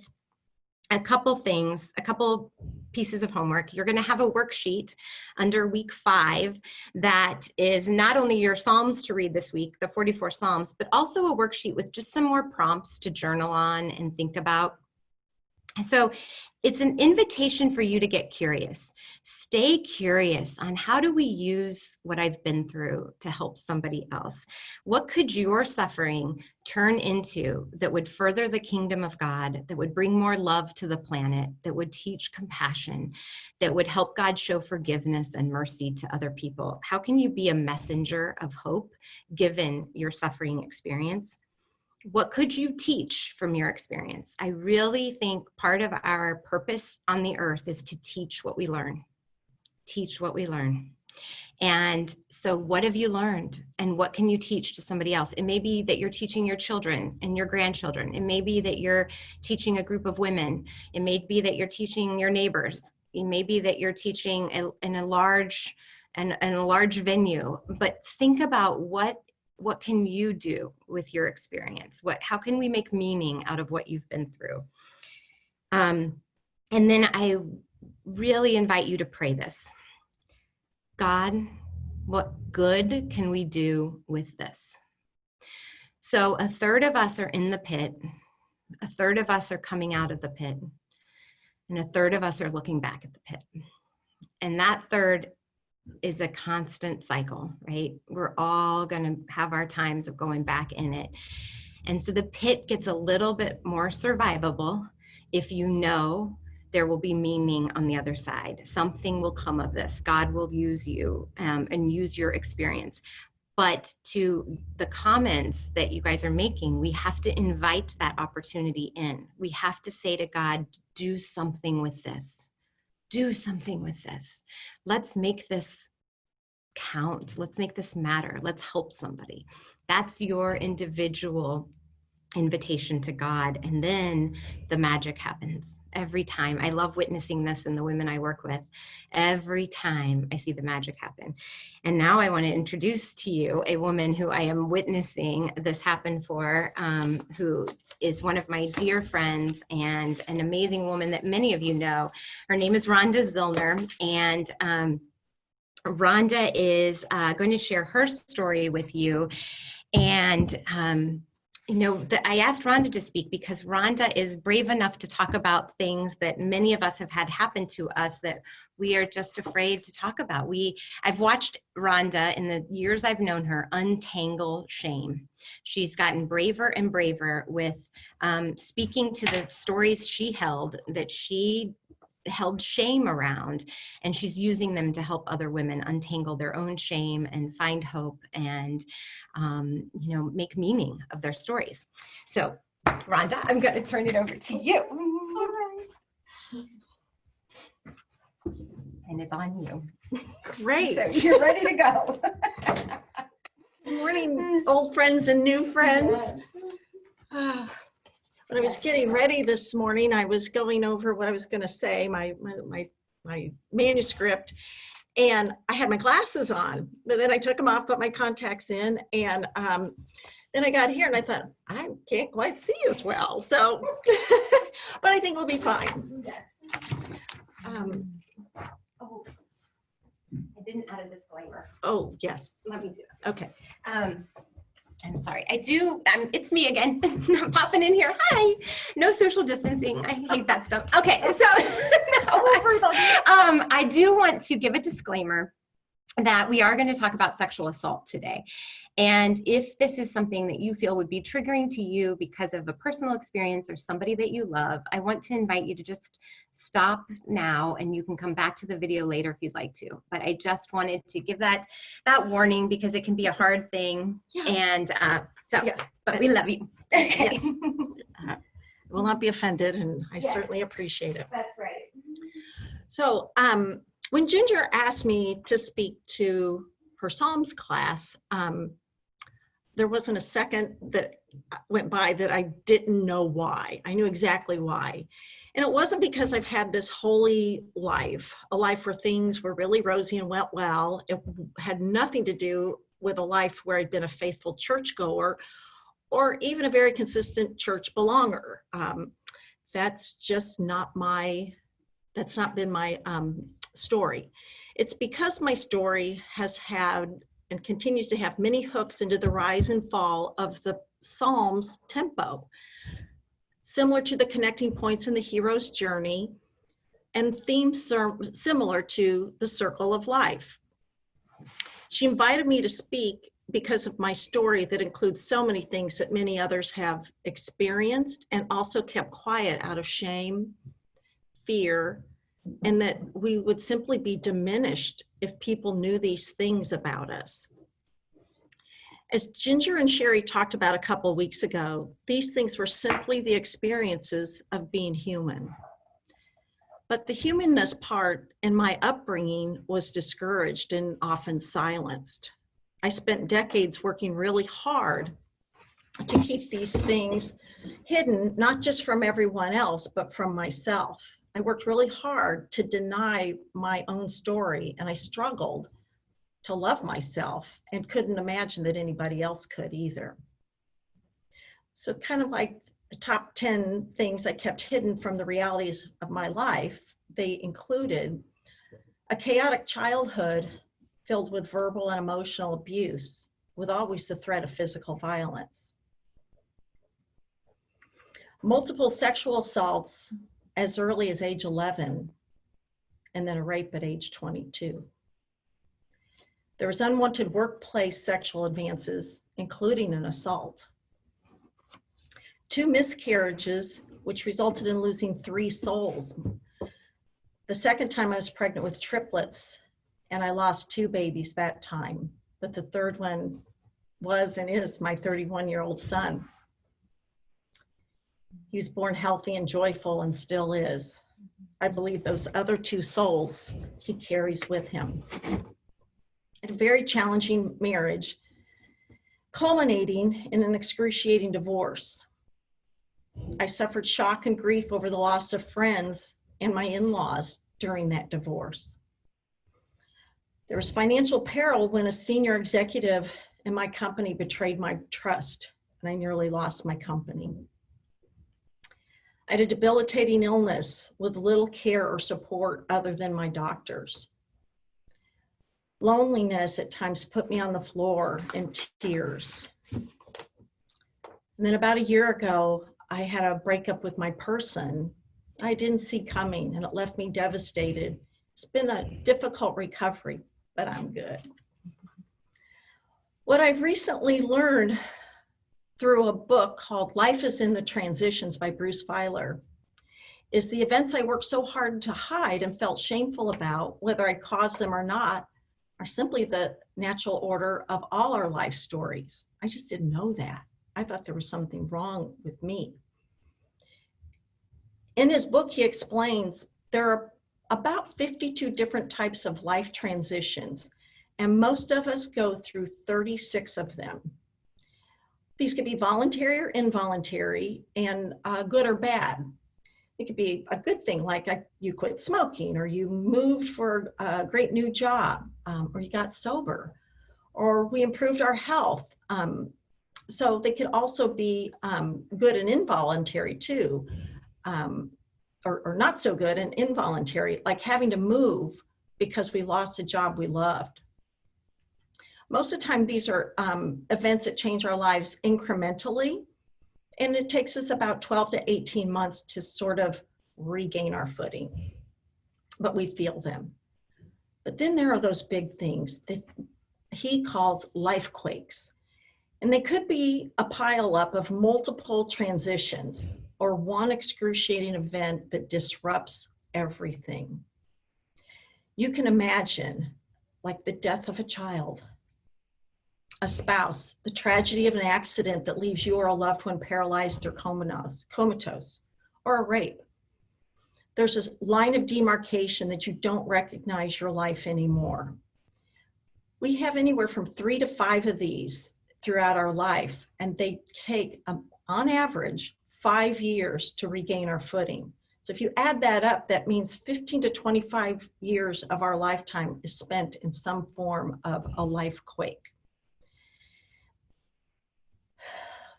S3: a couple things, a couple pieces of homework. You're going to have a worksheet under week 5 that is not only your Psalms to read this week, the 44 Psalms, but also a worksheet with just some more prompts to journal on and think about. So it's an invitation for you to get curious. Stay curious on how do we use what I've been through to help somebody else? What could your suffering turn into that would further the kingdom of God, that would bring more love to the planet, that would teach compassion, that would help God show forgiveness and mercy to other people? How can you be a messenger of hope given your suffering experience? What could you teach from your experience? I really think part of our purpose on the earth is to teach what we learn. Teach what we learn. And so what have you learned? And what can you teach to somebody else? It may be that you're teaching your children and your grandchildren. It may be that you're teaching a group of women. It may be that you're teaching your neighbors. It may be that you're teaching in a large venue. But think about what can you do with your experience? How can we make meaning out of what you've been through? And then I really invite you to pray this. God, what good can we do with this? So 1/3 of us are in the pit, 1/3 of us are coming out of the pit, and 1/3 of us are looking back at the pit. And that third is a constant cycle, right? We're all going to have our times of going back in it. And so the pit gets a little bit more survivable if you know there will be meaning on the other side. Something will come of this. God will use you and use your experience. But to the comments that you guys are making, we have to invite that opportunity in. We have to say to God, do something with this. Do something with this. Let's make this count. Let's make this matter. Let's help somebody. That's your individual invitation to God. And then the magic happens every time. I love witnessing this in the women I work with. Every time I see the magic happen. And now I want to introduce to you a woman who I am witnessing this happen for, who is one of my dear friends and an amazing woman that many of you know. Her name is Ronda Zillner. And Ronda is going to share her story with you. And I asked Ronda to speak because Ronda is brave enough to talk about things that many of us have had happen to us that we are just afraid to talk about. I've watched Ronda in the years I've known her untangle shame. She's gotten braver and braver with speaking to the stories she held that she held shame around, and she's using them to help other women untangle their own shame and find hope and make meaning of their stories. So Ronda, I'm going to turn it over to you. All right. And it's on you.
S6: Great.
S3: So you're ready to go.
S6: Good morning, old friends and new friends. When I was getting ready this morning, I was going over what I was going to say, my manuscript, and I had my glasses on, but then I took them off, put my contacts in, and Then I got here and I thought, I can't quite see as well. So, but I think we'll be fine.
S3: Oh, I didn't add a disclaimer.
S6: Oh, yes.
S3: Let me do it.
S6: Okay.
S3: I'm sorry. I do. It's me again. I'm popping in here. Hi. No social distancing. I hate that stuff. Okay. So I do want to give a disclaimer that we are going to talk about sexual assault today. And if this is something that you feel would be triggering to you because of a personal experience or somebody that you love, I want to invite you to just stop now, and you can come back to the video later if you'd like to. But I just wanted to give that warning because it can be a hard thing. Yeah. And
S6: yes.
S3: But we love you. Okay.
S6: Yes. Will not be offended, and I certainly appreciate it.
S3: That's right.
S6: So when Ginger asked me to speak to her Psalms class, there wasn't a second that went by that I didn't know why. I knew exactly why. And it wasn't because I've had this holy life, a life where things were really rosy and went well. It had nothing to do with a life where I'd been a faithful churchgoer or even a very consistent church belonger. That's just not that's not been my story. It's because my story has had and continues to have many hooks into the rise and fall of the Psalms tempo, similar to the connecting points in the hero's journey and themes similar to the circle of life. She invited me to speak because of my story that includes so many things that many others have experienced and also kept quiet out of shame, fear, and that we would simply be diminished if people knew these things about us. As Ginger and Sherry talked about a couple weeks ago, these things were simply the experiences of being human. But the humanness part in my upbringing was discouraged and often silenced. I spent decades working really hard to keep these things hidden, not just from everyone else, but from myself. I worked really hard to deny my own story, and I struggled to love myself and couldn't imagine that anybody else could either. So kind of like the top 10 things I kept hidden from the realities of my life, they included a chaotic childhood filled with verbal and emotional abuse, with always the threat of physical violence. Multiple sexual assaults as early as age 11, and then a rape at age 22. There was unwanted workplace sexual advances, including an assault. 2 miscarriages, which resulted in losing 3 souls. The second time I was pregnant with triplets, and I lost 2 babies that time, but the third one was and is my 31-year-old son. He was born healthy and joyful and still is. I believe those other 2 souls he carries with him. A very challenging marriage, culminating in an excruciating divorce. I suffered shock and grief over the loss of friends and my in-laws during that divorce. There was financial peril when a senior executive in my company betrayed my trust, and I nearly lost my company. I had a debilitating illness with little care or support other than my doctors. Loneliness at times put me on the floor in tears. And then about a year ago, I had a breakup with my person I didn't see coming, and it left me devastated. It's been a difficult recovery, but I'm good. What I've recently learned through a book called Life is in the Transitions by Bruce Feiler is the events I worked so hard to hide and felt shameful about, whether I caused them or not, are simply the natural order of all our life stories. I just didn't know that. I thought there was something wrong with me. In his book, he explains there are about 52 different types of life transitions, and most of us go through 36 of them. These could be voluntary or involuntary, and good or bad. It could be a good thing, like you quit smoking, or you moved for a great new job, or you got sober, or we improved our health, So they could also be good and involuntary too, or not so good and involuntary, like having to move because we lost a job we loved. Most of the time, these are events that change our lives incrementally, and it takes us about 12 to 18 months to sort of regain our footing, but we feel them. But then there are those big things that he calls life-quakes, and they could be a pileup of multiple transitions or one excruciating event that disrupts everything. You can imagine, like the death of a child, a spouse, the tragedy of an accident that leaves you or a loved one paralyzed or comatose, or a rape. There's this line of demarcation that you don't recognize your life anymore. We have anywhere from 3 to 5 of these throughout our life, and they take, on average, 5 years to regain our footing. So if you add that up, that means 15 to 25 years of our lifetime is spent in some form of a life quake.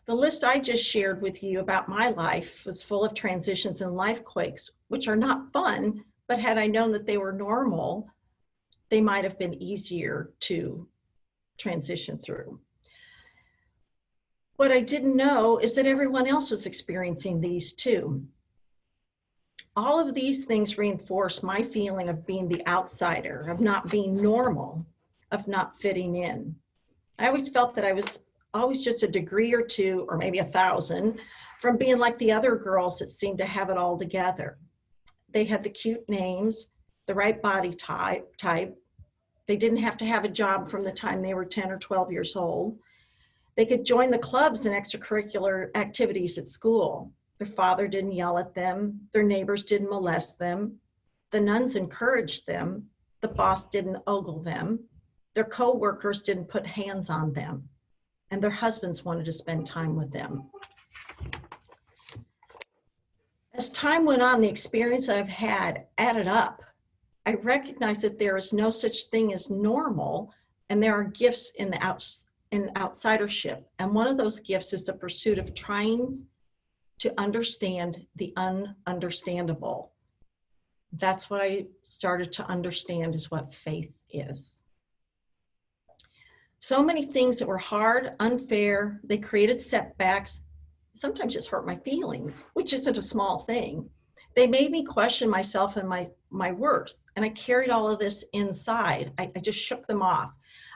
S6: The list I just shared with you about my life was full of transitions and life quakes, which are not fun, but had I known that they were normal, they might have been easier to transition through. What I didn't know is that everyone else was experiencing these too. All of these things reinforce my feeling of being the outsider, of not being normal, of not fitting in. I always felt that I was always just a degree or two, or maybe 1,000, from being like the other girls that seemed to have it all together. They had the cute names, the right body type. They didn't have to have a job from the time they were 10 or 12 years old. They could join the clubs and extracurricular activities at school. Their father didn't yell at them. Their neighbors didn't molest them. The nuns encouraged them. The boss didn't ogle them. Their co-workers didn't put hands on them. And their husbands wanted to spend time with them. As time went on, the experience I've had added up. I recognized that there is no such thing as normal, and there are gifts in outsidership. And one of those gifts is the pursuit of trying to understand the ununderstandable. That's what I started to understand is what faith is. So many things that were hard, unfair, they created setbacks, sometimes just hurt my feelings, which isn't a small thing. They made me question myself and my worth, and I carried all of this inside. I just shook them off.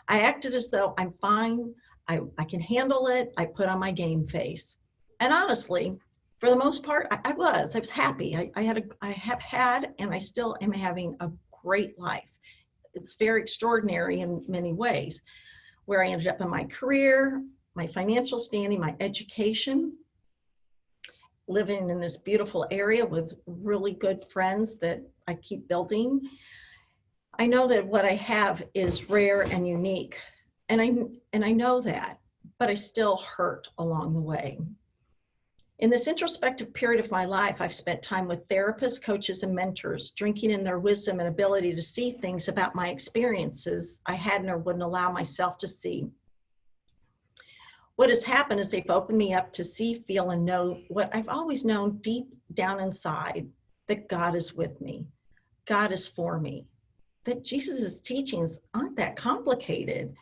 S6: I acted as though I'm fine, I can handle it, I put on my game face. And honestly, for the most part, I was happy. I have had, and I still am having a great life. It's very extraordinary in many ways, where I ended up in my career, my financial standing, my education, living in this beautiful area with really good friends that I keep building. I know that what I have is rare and unique, and I know that, but I still hurt along the way. In this introspective period of my life, I've spent time with therapists, coaches, and mentors, drinking in their wisdom and ability to see things about my experiences I hadn't or wouldn't allow myself to see. What has happened is they've opened me up to see, feel, and know what I've always known deep down inside, that God is with me, God is for me, that Jesus's teachings aren't that complicated.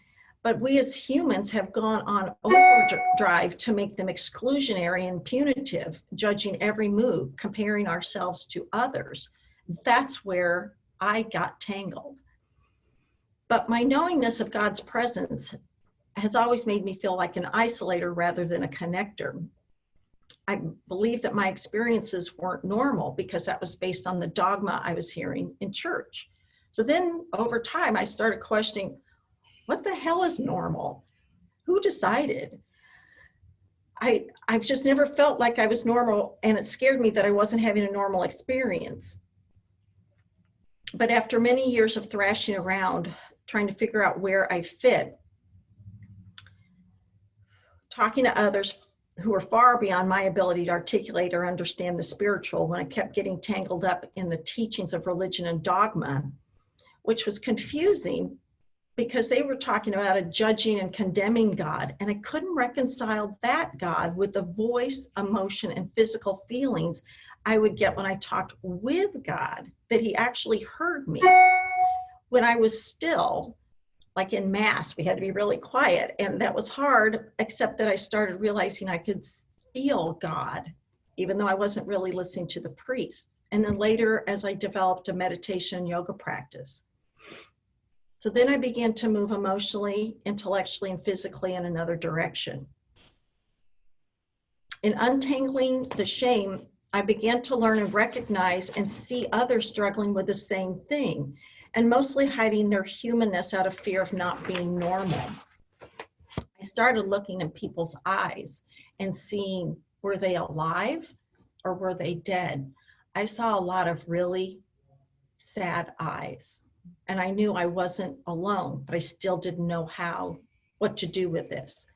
S6: But we as humans have gone on overdrive to make them exclusionary and punitive, judging every move, comparing ourselves to others. That's where I got tangled. But my knowingness of God's presence has always made me feel like an isolator rather than a connector. I believe that my experiences weren't normal because that was based on the dogma I was hearing in church. So then over time, I started questioning, what the hell is normal? Who decided? I've just never felt like I was normal, and it scared me that I wasn't having a normal experience. But after many years of thrashing around, trying to figure out where I fit, talking to others who were far beyond my ability to articulate or understand the spiritual, when I kept getting tangled up in the teachings of religion and dogma, which was confusing, because they were talking about a judging and condemning God. And I couldn't reconcile that God with the voice, emotion, and physical feelings I would get when I talked with God, that he actually heard me. When I was still, like in Mass, we had to be really quiet. And that was hard, except that I started realizing I could feel God, even though I wasn't really listening to the priest. And then later, as I developed a meditation yoga practice. So then I began to move emotionally, intellectually, and physically in another direction. In untangling the shame, I began to learn and recognize and see others struggling with the same thing, and mostly hiding their humanness out of fear of not being normal. I started looking in people's eyes and seeing, were they alive or were they dead? I saw a lot of really sad eyes, and I knew I wasn't alone, but I still didn't know what to do with this.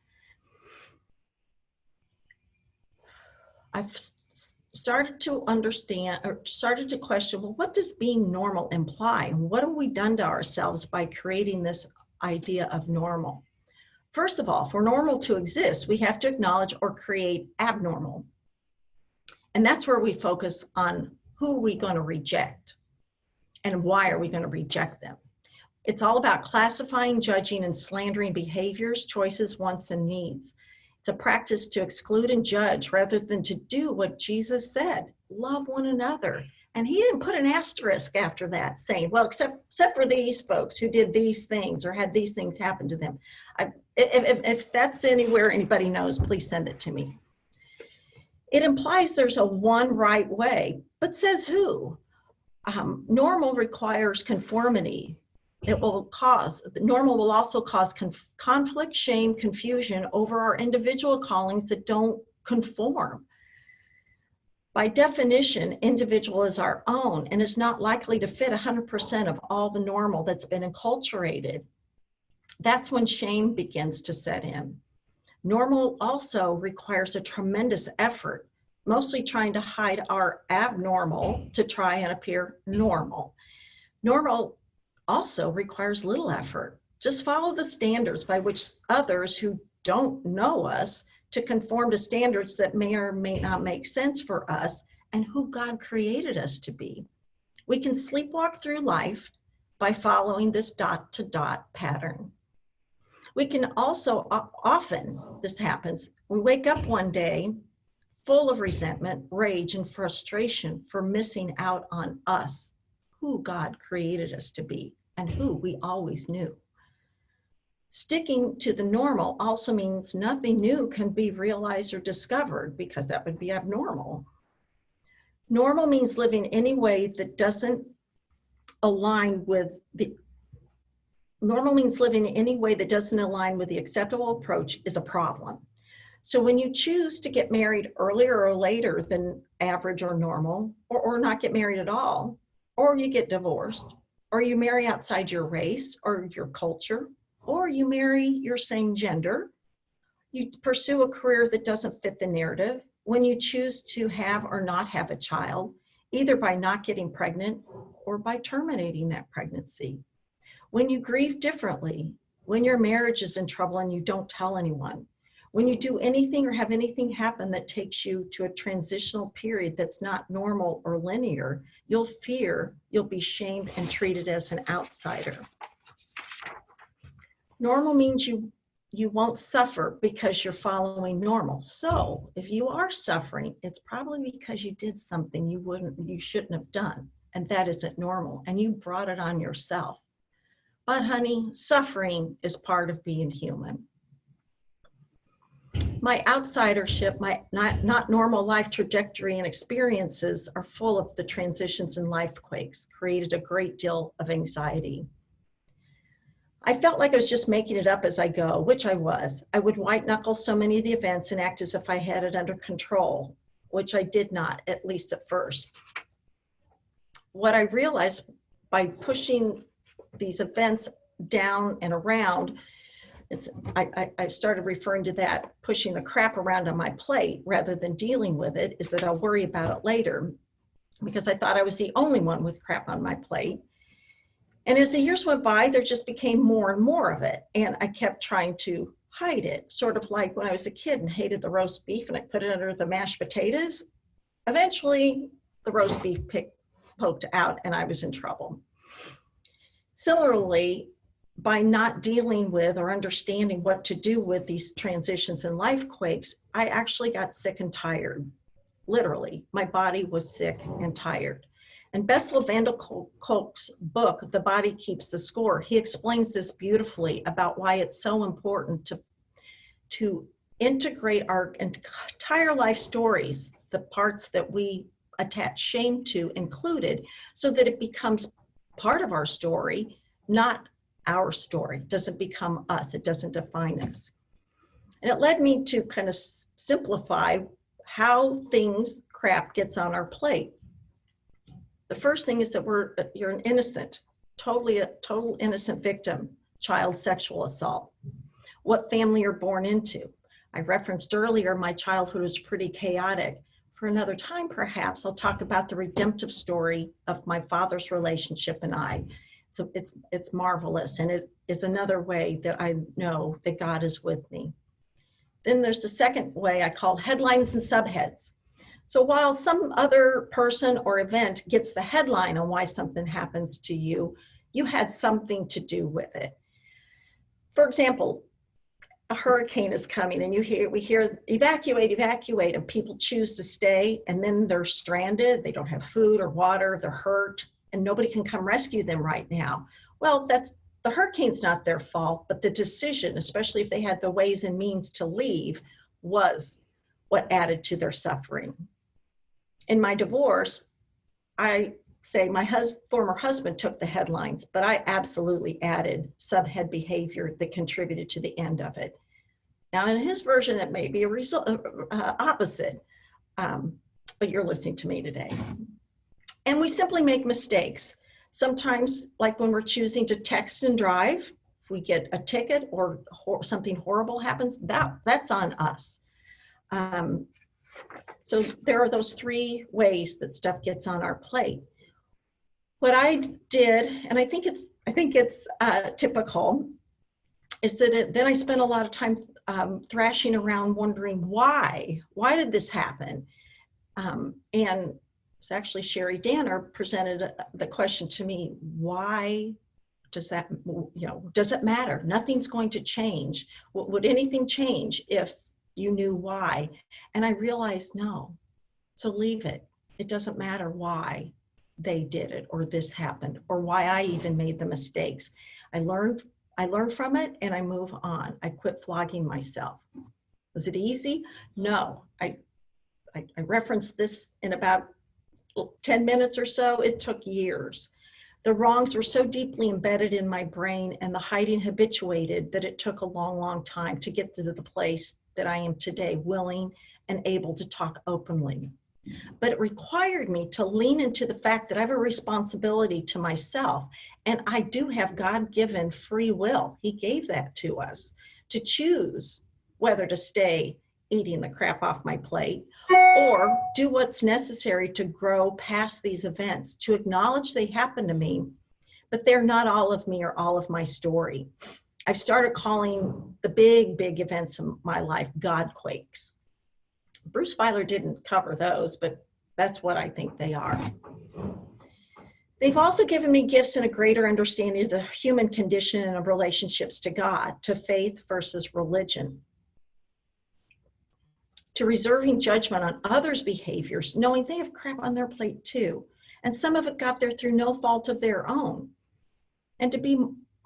S6: I've started to understand, or started to question, well, what does being normal imply? What have we done to ourselves by creating this idea of normal? First of all, for normal to exist, we have to acknowledge or create abnormal. And that's where we focus on who are we going to reject and why are we going to reject them. It's all about classifying, judging, and slandering behaviors, choices, wants, and needs. It's a practice to exclude and judge rather than to do what Jesus said, love one another. And he didn't put an asterisk after that saying, well, except for these folks who did these things or had these things happen to them. If that's anywhere anybody knows, please send it to me. It implies there's a one right way, but says who? Normal requires conformity. Normal will also cause conflict, shame, confusion over our individual callings that don't conform. By definition, individual is our own and is not likely to fit 100% of all the normal that's been enculturated. That's when shame begins to set in. Normal also requires a tremendous effort, mostly trying to hide our abnormal to try and appear normal. Normal also requires little effort. Just follow the standards by which others who don't know us to conform to standards that may or may not make sense for us and who God created us to be. We can sleepwalk through life by following this dot to dot pattern. We can also, often this happens, we wake up one day full of resentment, rage, and frustration for missing out on us, who God created us to be, and who we always knew. Sticking to the normal also means nothing new can be realized or discovered, because that would be abnormal. Normal means living any way that doesn't align with the acceptable approach is a problem. So when you choose to get married earlier or later than average or normal, or not get married at all, or you get divorced, or you marry outside your race or your culture, or you marry your same gender, you pursue a career that doesn't fit the narrative, when you choose to have or not have a child, either by not getting pregnant or by terminating that pregnancy, when you grieve differently, when your marriage is in trouble and you don't tell anyone, when you do anything or have anything happen that takes you to a transitional period that's not normal or linear, you'll fear you'll be shamed and treated as an outsider. Normal means you won't suffer because you're following normal. So if you are suffering, it's probably because you did something you shouldn't have done, and that isn't normal, and you brought it on yourself. But honey, suffering is part of being human. My outsidership, my not normal life trajectory and experiences are full of the transitions and life-quakes, created a great deal of anxiety. I felt like I was just making it up as I go, which I was. I would white knuckle so many of the events and act as if I had it under control, which I did not, at least at first. What I realized by pushing these events down and around, I started referring to that, pushing the crap around on my plate rather than dealing with it, is that I'll worry about it later, because I thought I was the only one with crap on my plate. And as the years went by, there just became more and more of it. And I kept trying to hide it, sort of like when I was a kid and hated the roast beef and I put it under the mashed potatoes. Eventually, the roast beef poked out and I was in trouble. Similarly, by not dealing with or understanding what to do with these transitions and life quakes, I actually got sick and tired. Literally, my body was sick and tired. And Bessel van der Kolk's book, The Body Keeps the Score, he explains this beautifully about why it's so important to integrate our entire life stories, the parts that we attach shame to included, so that it becomes part of our story, not our story. It doesn't become us. It doesn't define us. And it led me to kind of simplify how crap gets on our plate. The first thing is that you're an innocent, total innocent victim, child sexual assault. What family you're born into. I referenced earlier, my childhood was pretty chaotic. For another time, perhaps, I'll talk about the redemptive story of my father's relationship and I. So it's marvelous, and it is another way that I know that God is with me. Then there's the second way I call headlines and subheads. So while some other person or event gets the headline on why something happens to you, you had something to do with it. For example, a hurricane is coming and we hear evacuate, and people choose to stay and then they're stranded. They don't have food or water, they're hurt, and nobody can come rescue them right now. Well, the hurricane's not their fault, but the decision, especially if they had the ways and means to leave, was what added to their suffering. In my divorce, I say my former husband took the headlines, but I absolutely added subhead behavior that contributed to the end of it. Now, in his version, it may be a result opposite, but you're listening to me today. And we simply make mistakes. Sometimes, like when we're choosing to text and drive, if we get a ticket or something horrible happens, that's on us. So there are those three ways that stuff gets on our plate. What I did, and I think it's typical, is that then I spent a lot of time thrashing around wondering why did this happen? And it's actually Sherry Danner presented the question to me, why does that, does it matter? Nothing's going to change. Would anything change if you knew why? And I realized no, so leave it. It doesn't matter why they did it or this happened or why I even made the mistakes. I learned from it and I move on. I quit flogging myself. Was it easy? No. I referenced this in about 10 minutes or so. It took years. The wrongs were so deeply embedded in my brain and the hiding habituated that it took a long, long time to get to the place that I am today, willing and able to talk openly. But it required me to lean into the fact that I have a responsibility to myself, and I do have God-given free will. He gave that to us to choose whether to stay eating the crap off my plate or do what's necessary to grow past these events, to acknowledge they happened to me, but they're not all of me or all of my story. I've started calling the big, big events in my life God-quakes. Bruce Feiler didn't cover those, but that's what I think they are. They've also given me gifts and a greater understanding of the human condition and of relationships to God, to faith versus religion, to reserving judgment on others' behaviors, knowing they have crap on their plate too. And some of it got there through no fault of their own. And to be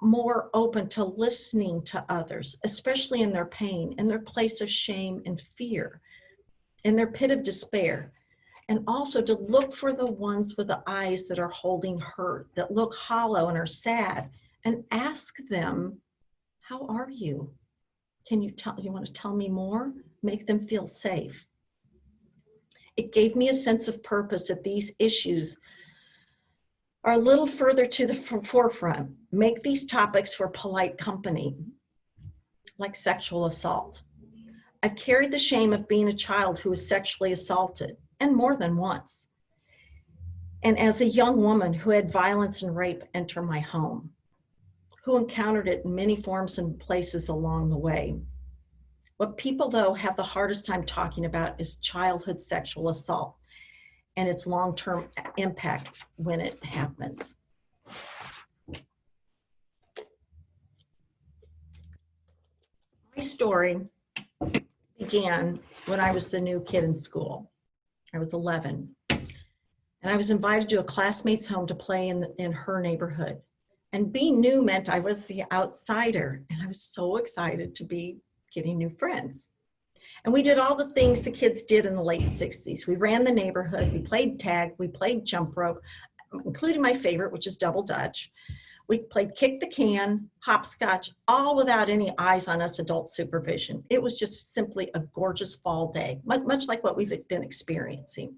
S6: more open to listening to others, especially in their pain, in their place of shame and fear, in their pit of despair. And also to look for the ones with the eyes that are holding hurt, that look hollow and are sad, and ask them, how are you? You want to tell me more? Make them feel safe. It gave me a sense of purpose that these issues are a little further to the forefront. Make these topics for polite company, like sexual assault. I've carried the shame of being a child who was sexually assaulted, and more than once. And as a young woman who had violence and rape enter my home, who encountered it in many forms and places along the way. What people, though, have the hardest time talking about is childhood sexual assault and its long-term impact when it happens. My story began when I was the new kid in school. I was 11, and I was invited to a classmate's home to play in her neighborhood. And being new meant I was the outsider, and I was so excited to be getting new friends. And we did all the things the kids did in the late 60s. We ran the neighborhood, we played tag, we played jump rope, including my favorite, which is double dutch. We played kick the can, hopscotch, all without any eyes on us, adult supervision. It was just simply a gorgeous fall day, much like what we've been experiencing.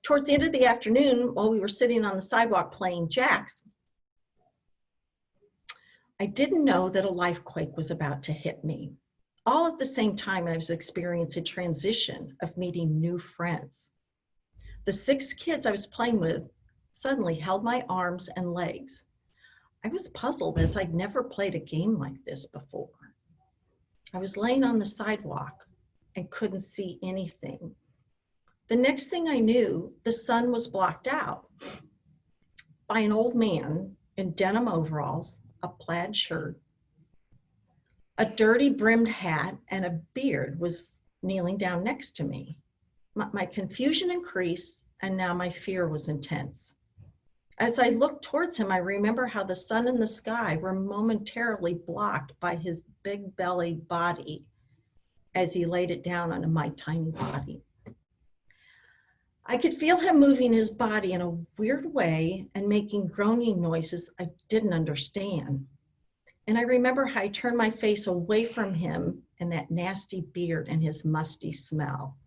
S6: Towards the end of the afternoon, while we were sitting on the sidewalk playing jacks, I didn't know that a life quake was about to hit me. All at the same time, I was experiencing a transition of meeting new friends. The 6 kids I was playing with suddenly held my arms and legs. I was puzzled as I'd never played a game like this before. I was laying on the sidewalk and couldn't see anything. The next thing I knew, the sun was blocked out by an old man in denim overalls, a plaid shirt, a dirty brimmed hat, and a beard was kneeling down next to me. My confusion increased, and now my fear was intense. As I looked towards him, I remember how the sun and the sky were momentarily blocked by his big bellied body as he laid it down on my tiny body. I could feel him moving his body in a weird way and making groaning noises I didn't understand. And I remember how I turned my face away from him and that nasty beard and his musty smell.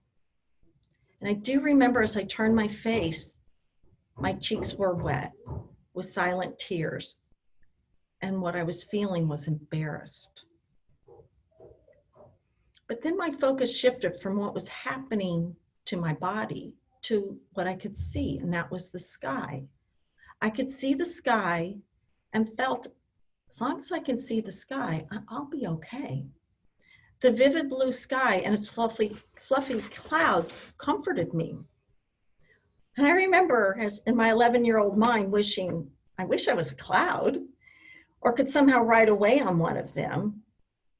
S6: And I do remember as I turned my face, my cheeks were wet with silent tears, and what I was feeling was embarrassed. But then my focus shifted from what was happening to my body to what I could see, and that was the sky. I could see the sky and felt, as long as I can see the sky, I'll be okay. The vivid blue sky and its fluffy clouds comforted me. And I remember, as in my 11-year-old mind, wishing, I wish I was a cloud or could somehow ride away on one of them,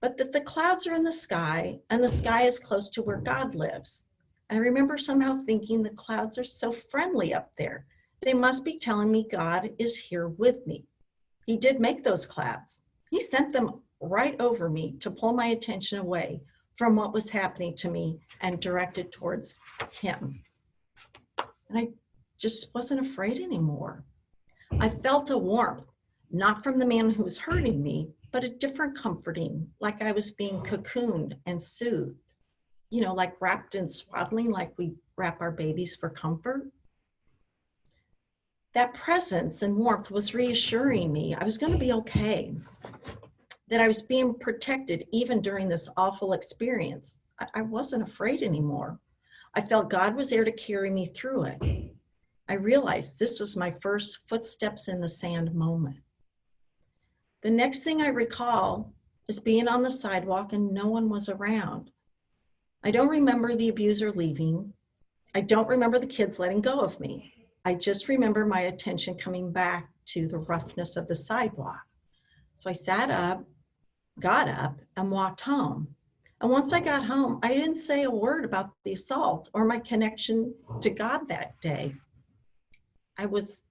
S6: but that the clouds are in the sky and the sky is close to where God lives. I remember somehow thinking the clouds are so friendly up there. They must be telling me God is here with me. He did make those clouds. He sent them right over me to pull my attention away from what was happening to me and direct it towards him. And I just wasn't afraid anymore. I felt a warmth, not from the man who was hurting me, but a different comforting, like I was being cocooned and soothed, you know, like wrapped in swaddling, like we wrap our babies for comfort. That presence and warmth was reassuring me I was going to be okay, that I was being protected even during this awful experience. I wasn't afraid anymore. I felt God was there to carry me through it. I realized this was my first footsteps in the sand moment. The next thing I recall is being on the sidewalk and no one was around. I don't remember the abuser leaving. I don't remember the kids letting go of me. I just remember my attention coming back to the roughness of the sidewalk. So I sat up, got up, and walked home. And once I got home, I didn't say a word about the assault or my connection to God that day. I was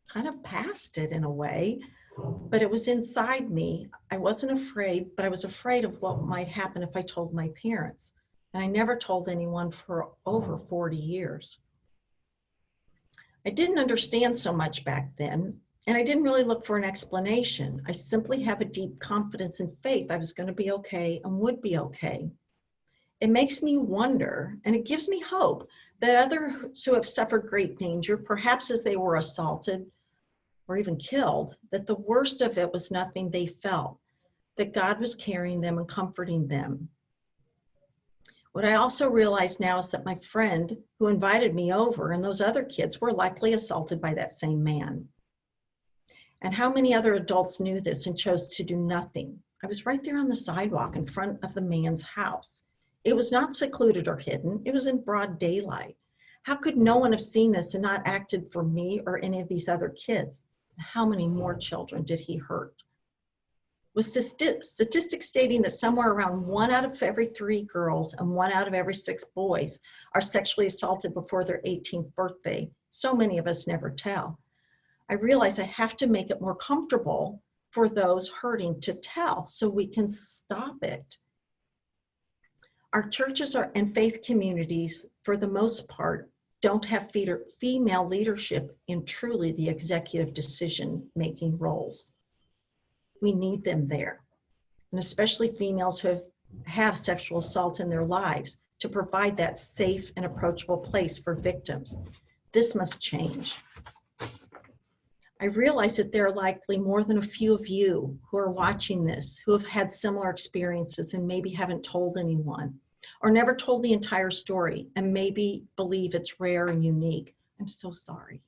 S6: kind of past it in a way, but it was inside me. I wasn't afraid, but I was afraid of what might happen if I told my parents. And I never told anyone for over 40 years. I didn't understand so much back then, and I didn't really look for an explanation. I simply have a deep confidence and faith I was going to be okay and would be okay. It makes me wonder, and it gives me hope, that others who have suffered great danger, perhaps as they were assaulted or even killed, that the worst of it was nothing they felt, that God was carrying them and comforting them. What I also realize now is that my friend who invited me over and those other kids were likely assaulted by that same man. And how many other adults knew this and chose to do nothing? I was right there on the sidewalk in front of the man's house. It was not secluded or hidden. It was in broad daylight. How could no one have seen this and not acted for me or any of these other kids? How many more children did he hurt? With statistics stating that somewhere around 1 out of every 3 girls and 1 out of every 6 boys are sexually assaulted before their 18th birthday, so many of us never tell. I realize I have to make it more comfortable for those hurting to tell so we can stop it. Our churches and faith communities, for the most part, don't have female leadership in truly the executive decision-making roles. We need them there, and especially females who have sexual assault in their lives, to provide that safe and approachable place for victims. This must change. I realize that there are likely more than a few of you who are watching this who have had similar experiences and maybe haven't told anyone, or never told the entire story and maybe believe it's rare and unique. I'm so sorry.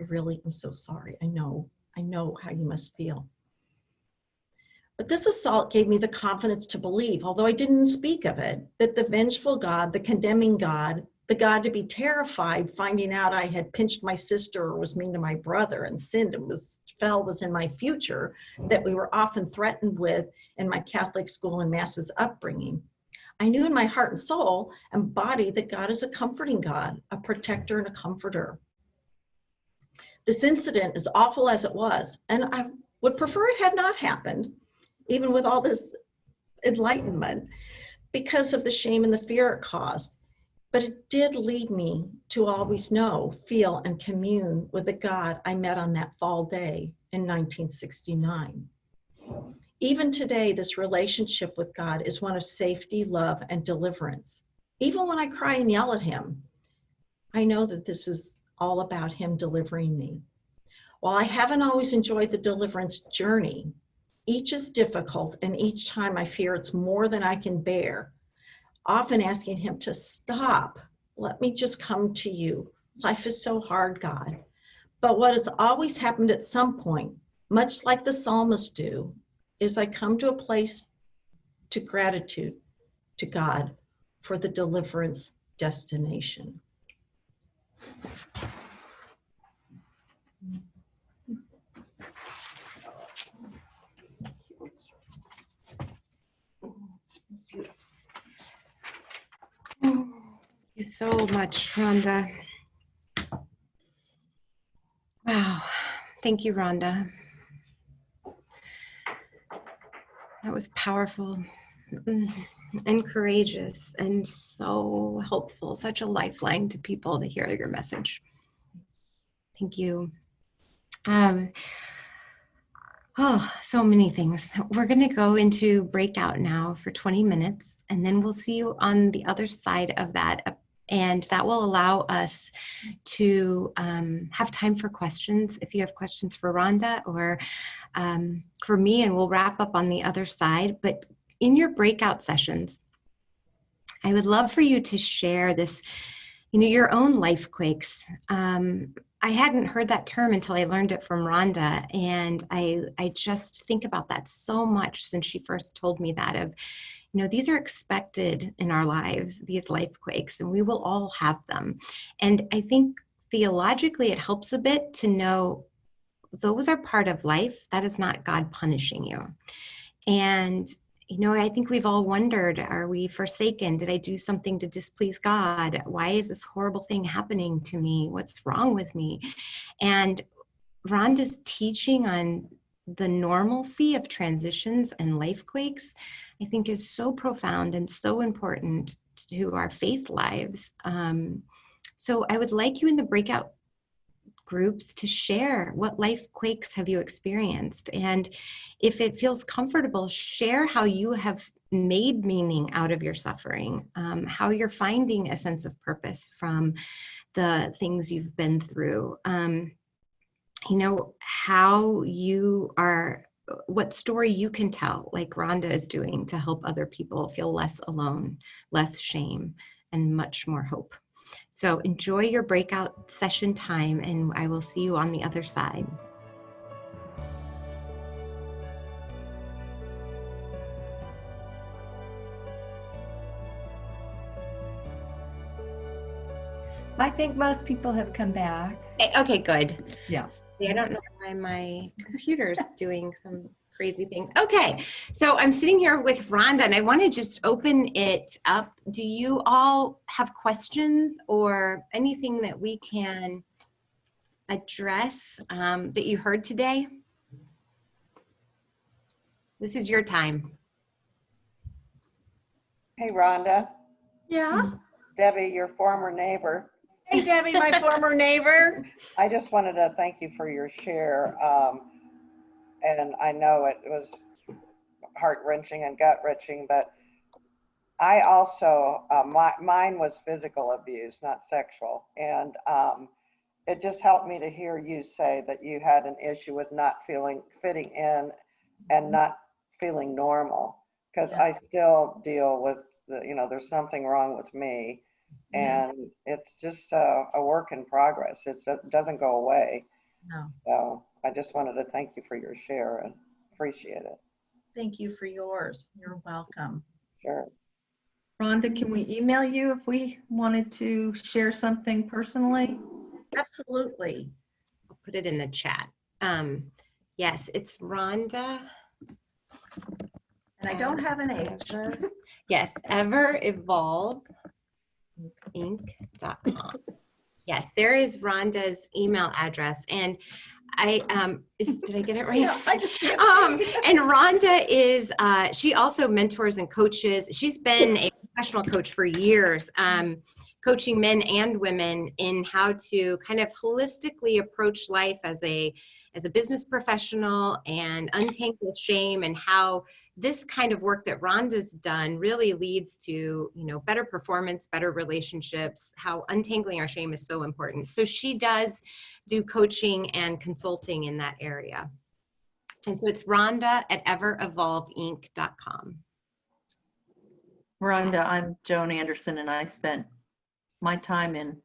S6: I really am so sorry. I know how you must feel. But this assault gave me the confidence to believe, although I didn't speak of it, that the vengeful God, the condemning God, the God to be terrified finding out I had pinched my sister or was mean to my brother and sinned and was in my future, that we were often threatened with in my Catholic school and masses upbringing. I knew in my heart and soul and body that God is a comforting God, a protector and a comforter. This incident, as awful as it was, and I would prefer it had not happened, even with all this enlightenment, because of the shame and the fear it caused. But it did lead me to always know, feel, and commune with the God I met on that fall day in 1969. Even today, this relationship with God is one of safety, love, and deliverance. Even when I cry and yell at him, I know that this is all about him delivering me. While I haven't always enjoyed the deliverance journey, each is difficult, and each time I fear it's more than I can bear, often asking him to stop. Let me just come to you. Life is so hard, God. But what has always happened at some point, much like the psalmists do, is I come to a place to gratitude to God for the deliverance destination.
S3: Thank you so much, Rhonda. Wow. Thank you, Rhonda. That was powerful and courageous and so helpful. Such a lifeline to people to hear your message. Thank you. Oh, so many things. We're going to go into breakout now for 20 minutes, and then we'll see you on the other side of that. And that will allow us to have time for questions. If you have questions for Rhonda or for me, and we'll wrap up on the other side. But in your breakout sessions, I would love for you to share this, your own life-quakes. I hadn't heard that term until I learned it from Rhonda, and I just think about that so much since she first told me that of, these are expected in our lives, these life quakes, and we will all have them. And I think theologically it helps a bit to know those are part of life. That is not God punishing you. And I think we've all wondered, are we forsaken? Did I do something to displease God? Why is this horrible thing happening to me? What's wrong with me? And Rhonda's teaching on the normalcy of transitions and life quakes, I think, is so profound and so important to our faith lives. So I would like you in the breakout groups to share what life quakes have you experienced. And if it feels comfortable, share how you have made meaning out of your suffering, how you're finding a sense of purpose from the things you've been through, how you are what story you can tell, like Rhonda is doing, to help other people feel less alone, less shame, and much more hope. So enjoy your breakout session time, and I will see you on the other side.
S1: I think most people have come back.
S3: Okay, good.
S1: Yes.
S3: I don't know why my computer's doing some crazy things. Okay, so I'm sitting here with Rhonda, and I want to just open it up. Do you all have questions or anything that we can address that you heard today? This is your time.
S7: Hey, Rhonda.
S6: Yeah.
S7: Debbie, your former neighbor.
S6: Hey, Debbie, my former neighbor.
S7: I just wanted to thank you for your share. And I know it was heart-wrenching and gut-wrenching, but I also, mine was physical abuse, not sexual. And it just helped me to hear you say that you had an issue with not fitting in and not feeling normal. Because I still deal with there's something wrong with me. And it's just a work in progress. It doesn't go away.
S6: No.
S7: So I just wanted to thank you for your share and appreciate it.
S6: Thank you for yours. You're welcome.
S7: Sure.
S8: Rhonda, can we email you if we wanted to share something personally?
S6: Absolutely.
S3: I'll put it in the chat. Yes, it's Rhonda.
S6: And I don't have an H.
S3: Yes, everevolveinc.com. Yes, there is Rhonda's email address, and did I get it right?
S6: Yeah, I just can't
S3: and Rhonda is she also mentors and coaches. She's been a professional coach for years, coaching men and women in how to kind of holistically approach life as a business professional and untangle shame, and how this kind of work that Rhonda's done really leads to, better performance, better relationships, how untangling our shame is so important. So she does do coaching and consulting in that area. And so it's Rhonda at everevolveinc.com.
S8: Rhonda, I'm Joan Anderson, and I spent my time in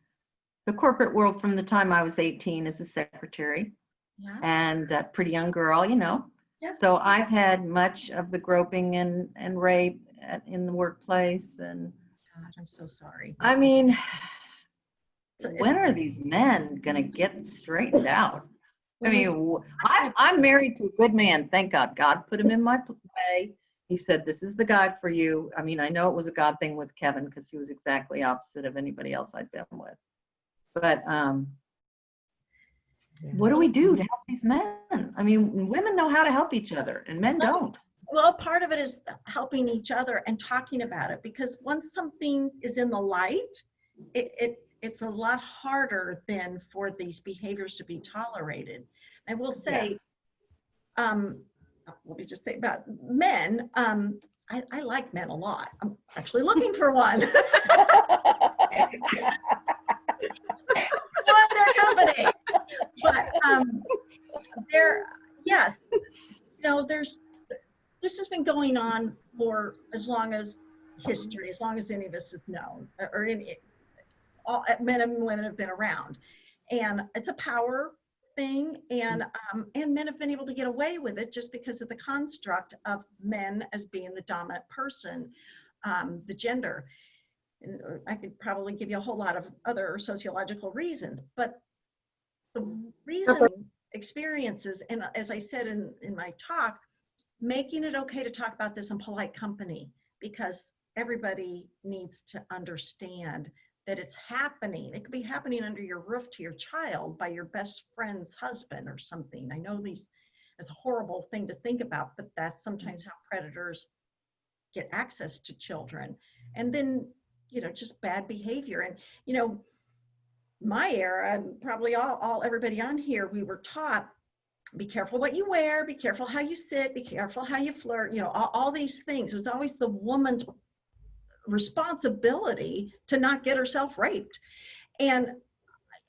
S8: the corporate world from the time I was 18 as a secretary.
S6: Yeah.
S8: And a pretty young girl,
S6: Yeah.
S8: So I've had much of the groping and rape in the workplace. And
S6: God, I'm so sorry.
S8: I mean, when are these men going to get straightened out? I mean, I'm married to a good man. Thank God. God put him in my way. He said, this is the guy for you. I mean, I know it was a God thing with Kevin because he was exactly opposite of anybody else I'd been with. But what do we do to help these men? I mean, women know how to help each other and men don't.
S6: Well, part of it is helping each other and talking about it, because once something is in the light, it's a lot harder then for these behaviors to be tolerated. I will say, let me just say about men, I like men a lot. I'm actually looking for one. Their company. But this has been going on for as long as history, as long as any of us have known, or all men and women have been around, and it's a power thing, and men have been able to get away with it just because of the construct of men as being the dominant person, the gender. And I could probably give you a whole lot of other sociological reasons, but the reason experiences, and as I said in my talk, making it okay to talk about this in polite company, because everybody needs to understand that it's happening. It could be happening under your roof to your child by your best friend's husband or something. I know it's a horrible thing to think about, but that's sometimes how predators get access to children. And then, just bad behavior. And, my era, and probably everybody on here, we were taught, be careful what you wear, be careful how you sit, be careful how you flirt, all these things. It was always the woman's responsibility to not get herself raped. And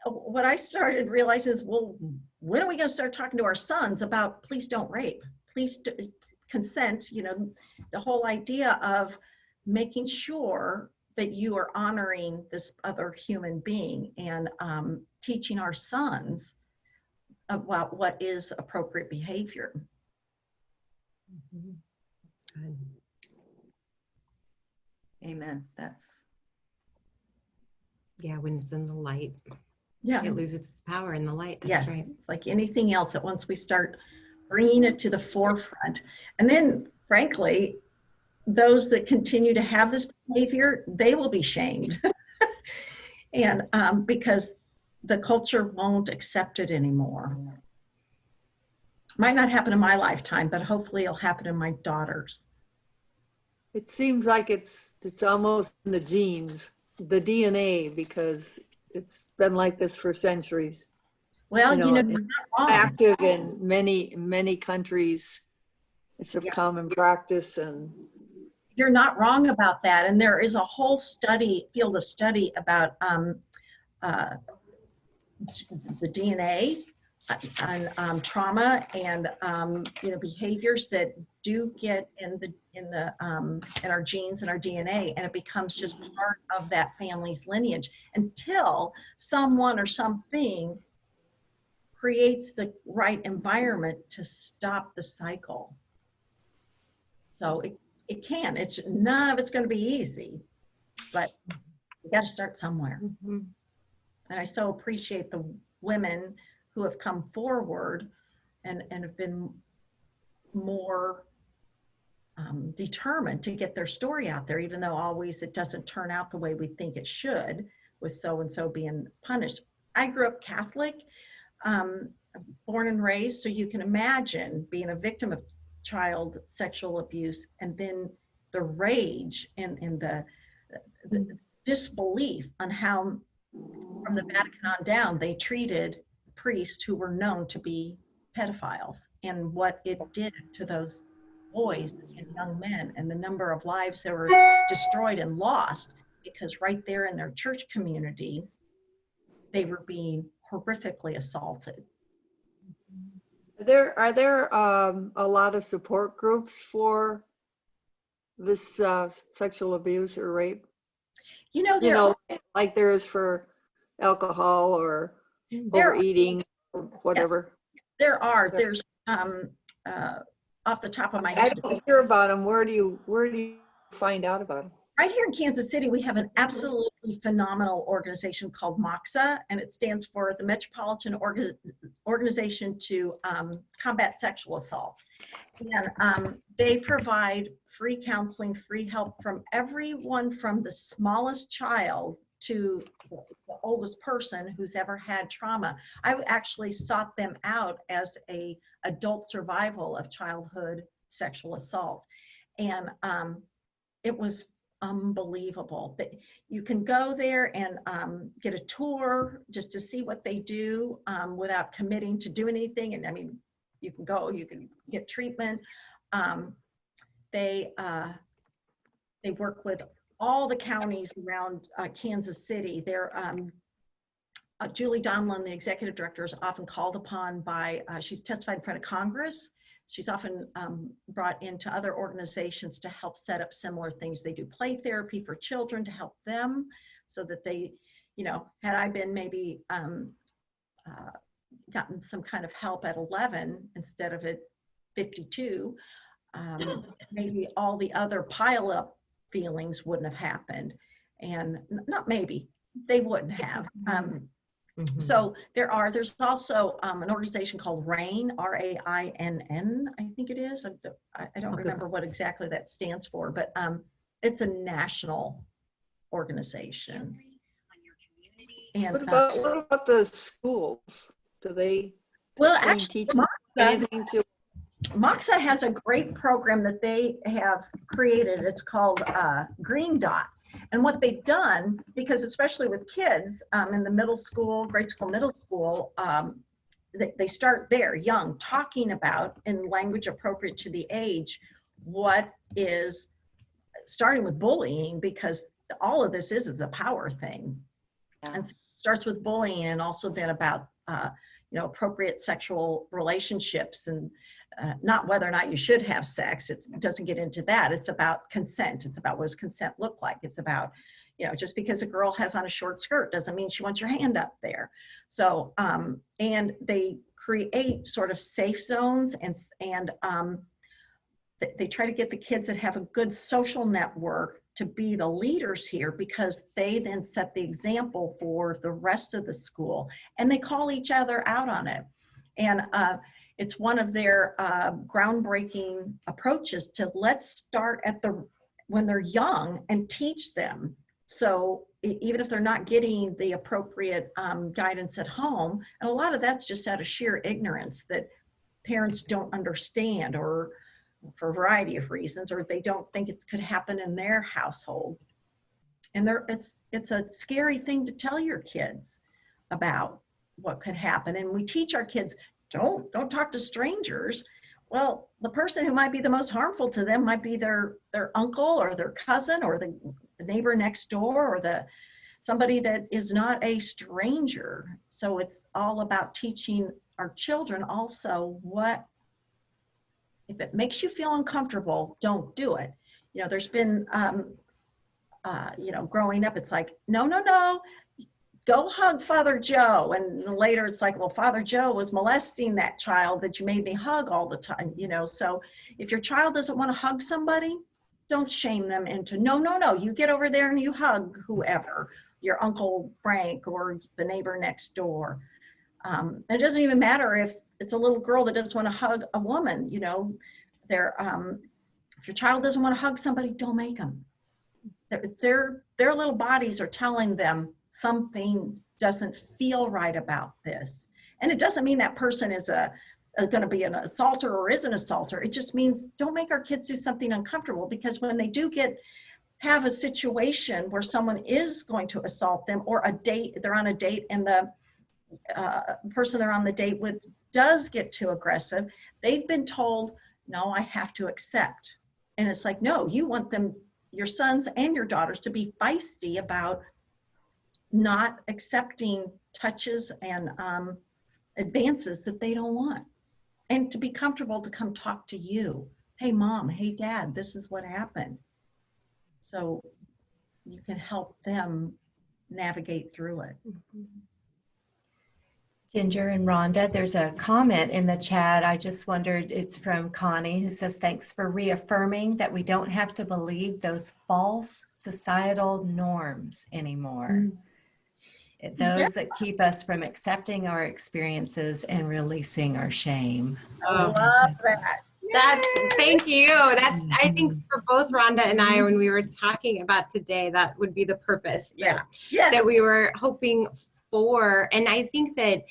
S6: what I started realizing is, well, when are we going to start talking to our sons about please don't rape, please consent, you know, the whole idea of making sure that you are honoring this other human being and teaching our sons about what is appropriate behavior.
S3: Good.
S8: Amen. That's
S3: Yeah, when it's in the light,
S6: Yeah.
S3: it loses its power in the light. That's
S6: Yes,
S3: right.
S6: it's like anything else, that once we start bringing it to the forefront, and then frankly, those that continue to have this behavior, they will be shamed. And because the culture won't accept it anymore. Might not happen in my lifetime, but hopefully it'll happen in my daughter's.
S9: It seems like it's almost in the genes, the DNA, because it's been like this for centuries.
S6: Well, you know,
S9: and
S6: you're not wrong.
S9: active in many countries. It's a common practice, and
S6: You're not wrong about that. And there is a whole field of study about the DNA on trauma and you know, behaviors that do get in our genes and our DNA, and it becomes just part of that family's lineage until someone or something creates the right environment to stop the cycle. So it can. It's none of it's going to be easy, but we got to start somewhere.
S3: Mm-hmm.
S6: And I so appreciate the women who have come forward and have been more determined to get their story out there, even though always it doesn't turn out the way we think it should, with so-and-so being punished. I grew up Catholic, born and raised, so you can imagine being a victim of child sexual abuse, and then the rage and the disbelief on how, from the Vatican on down, they treated priests who were known to be pedophiles, and what it did to those boys and young men, and the number of lives that were destroyed and lost because right there in their church community, they were being horrifically assaulted.
S9: are there a lot of support groups for this sexual abuse or rape?
S6: You know,
S9: Like there is for alcohol or overeating or whatever.
S6: there's off the top of my
S9: I
S6: head,
S9: don't hear about them. Where do you find out about them?
S6: right here in Kansas City, we have an absolutely phenomenal organization called MOXA, and it stands for the Metropolitan Organization to Combat Sexual Assault. And they provide free counseling, free help from everyone from the smallest child to the oldest person who's ever had trauma. I actually sought them out as a adult survival of childhood sexual assault. And it was unbelievable. That you can go there and get a tour just to see what they do without committing to do anything. And I mean, you can go, you can get treatment. They work with all the counties around Kansas City. They're Julie Donlin, the executive director, is often called upon by, she's testified in front of Congress. She's often brought into other organizations to help set up similar things. They do play therapy for children to help them so that they, you know, had I been maybe gotten some kind of help at 11 instead of at 52, maybe all the other pile up feelings wouldn't have happened. And not maybe, they wouldn't have. So there's also an organization called RAINN, R-A-I-N-N, I think it is. I don't remember what exactly that stands for, but it's a national organization. And
S9: What about the schools? Do they
S6: well,
S9: train
S6: actually,
S9: teachers anything to?
S6: MOXA has a great program that they have created. It's called Green Dot. And what they've done, because especially with kids in the middle school, grade school, middle school, they start there young, talking about in language appropriate to the age, what is starting with bullying, because all of this is a power thing. And so it starts with bullying, and also then about, appropriate sexual relationships, and not whether or not you should have sex. It doesn't get into that. It's about consent. It's about what does consent look like. It's about, just because a girl has on a short skirt doesn't mean she wants your hand up there. So, and they create sort of safe zones, and they try to get the kids that have a good social network to be the leaders here, because they then set the example for the rest of the school, and they call each other out on it. And it's one of their groundbreaking approaches to let's start when they're young and teach them. So even if they're not getting the appropriate guidance at home, and a lot of that's just out of sheer ignorance that parents don't understand, or for a variety of reasons, or they don't think it could happen in their household. And it's a scary thing to tell your kids about what could happen. And we teach our kids, don't talk to strangers. Well, the person who might be the most harmful to them might be their uncle or their cousin or the neighbor next door, or somebody that is not a stranger. So it's all about teaching our children also if it makes you feel uncomfortable, don't do it. There's been, growing up, it's like, no, go hug Father Joe. And later it's like, well, Father Joe was molesting that child that you made me hug all the time, So if your child doesn't want to hug somebody, don't shame them into, no, you get over there and you hug whoever, your Uncle Frank or the neighbor next door. It doesn't even matter if it's a little girl that doesn't want to hug a woman, if your child doesn't want to hug somebody, don't make them. Their little bodies are telling them something doesn't feel right about this. And it doesn't mean that person is going to be an assaulter or is an assaulter. It just means don't make our kids do something uncomfortable, because when they do have a situation where someone is going to assault them, or they're on a date and the person they're on the date with does get too aggressive, they've been told, no, I have to accept. And it's like, no, you want your sons and your daughters, to be feisty about not accepting touches and advances that they don't want, and to be comfortable to come talk to you. Hey, Mom, hey, Dad, this is what happened. So you can help them navigate through it.
S1: Ginger and Rhonda, there's a comment in the chat. I just wondered, it's from Connie, who says, thanks for reaffirming that we don't have to believe those false societal norms anymore. Those that keep us from accepting our experiences and releasing our shame.
S3: I love that. Thank you. I think for both Rhonda and I, when we were talking about today, that would be the purpose that we were hoping for. And I think that,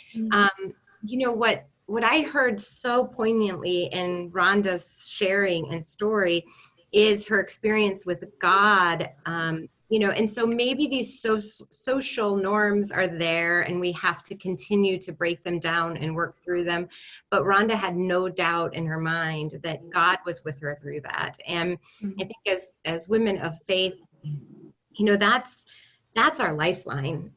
S3: what I heard so poignantly in Rhonda's sharing and story is her experience with God. And so maybe these social norms are there, and we have to continue to break them down and work through them. But Rhonda had no doubt in her mind that God was with her through that. And I think as women of faith, that's our lifeline,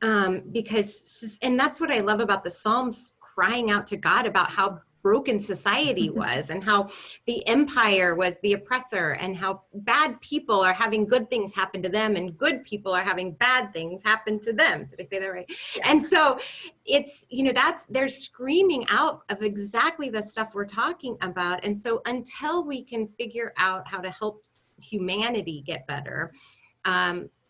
S3: because that's what I love about the Psalms, crying out to God about how broken society was, and how the empire was the oppressor, and how bad people are having good things happen to them, and good people are having bad things happen to them. Did I say that right? Yeah. And so it's, they're screaming out of exactly the stuff we're talking about. And so until we can figure out how to help humanity get better,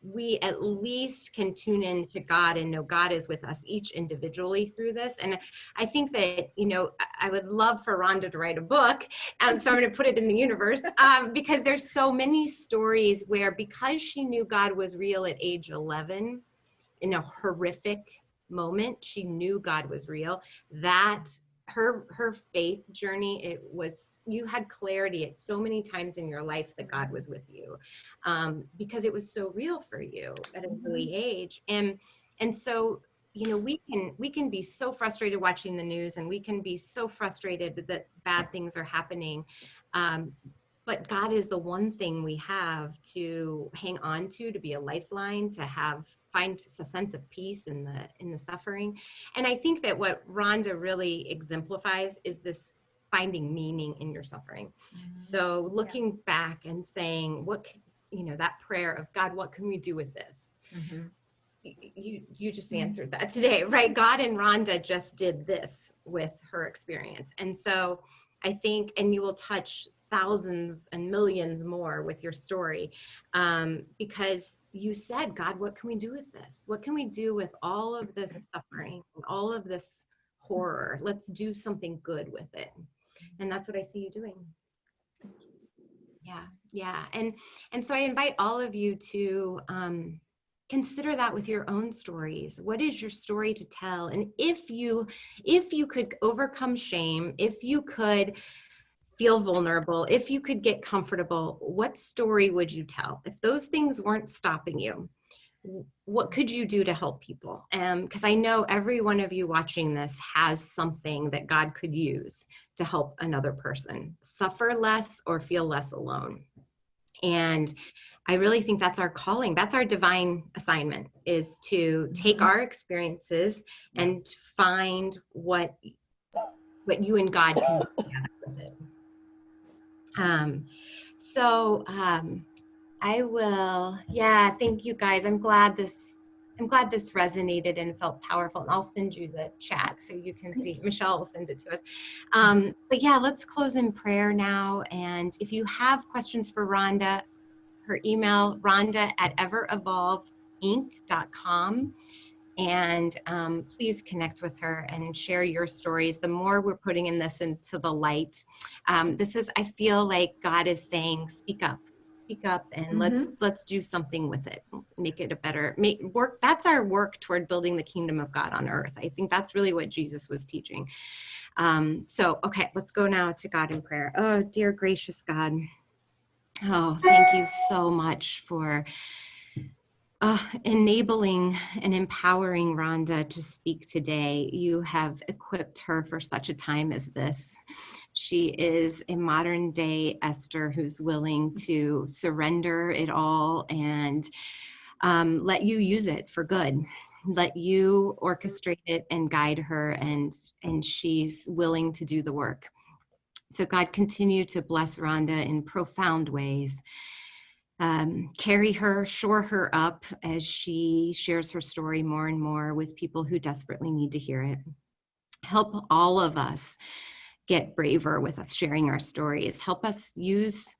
S3: we at least can tune in to God and know God is with us each individually through this. And I think that, I would love for Rhonda to write a book. So I'm going to put it in the universe, because there's so many stories where, because she knew God was real at age 11, in a horrific moment, she knew God was real, that her faith journey, you had clarity at so many times in your life that God was with you, because it was so real for you at an early age. And so, we can be so frustrated watching the news, and we can be so frustrated that bad things are happening. but God is the one thing we have to hang on to be a lifeline, to find a sense of peace in the suffering. And I think that what Rhonda really exemplifies is this finding meaning in your suffering. So looking back and saying, that prayer of God, what can we do with this? You just answered that today, right? God and Rhonda just did this with her experience. And so I think, and you will touch thousands and millions more with your story, because you said, God, what can we do with this? What can we do with all of this suffering and all of this horror? Let's do something good with it. And that's what I see you doing. Yeah. And so I invite all of you to consider that with your own stories. What is your story to tell? And if you could overcome shame, if you could feel vulnerable, if you could get comfortable, what story would you tell? If those things weren't stopping you, what could you do to help people? Because I know every one of you watching this has something that God could use to help another person suffer less or feel less alone. And I really think that's our calling. That's our divine assignment, is to take our experiences and find what you and God can do together with it. I will, thank you guys. I'm glad this resonated and felt powerful. And I'll send you the chat so you can see. Michelle will send it to us. But let's close in prayer now. And if you have questions for Rhonda, her email, rhonda@everevolveinc.com. And please connect with her and share your stories. The more we're putting in this into the light, I feel like God is saying, speak up, and let's do something with it. Make it a better work. That's our work toward building the kingdom of God on earth. I think that's really what Jesus was teaching. Okay, let's go now to God in prayer. Oh, dear gracious God. Oh, thank you so much for enabling and empowering Rhonda to speak today. You have equipped her for such a time as this. She is a modern day Esther who's willing to surrender it all and let you use it for good. Let you orchestrate it and guide her, and she's willing to do the work. So God, continue to bless Rhonda in profound ways. Carry her, shore her up as she shares her story more and more with people who desperately need to hear it. Help all of us get braver with us sharing our stories. Help us use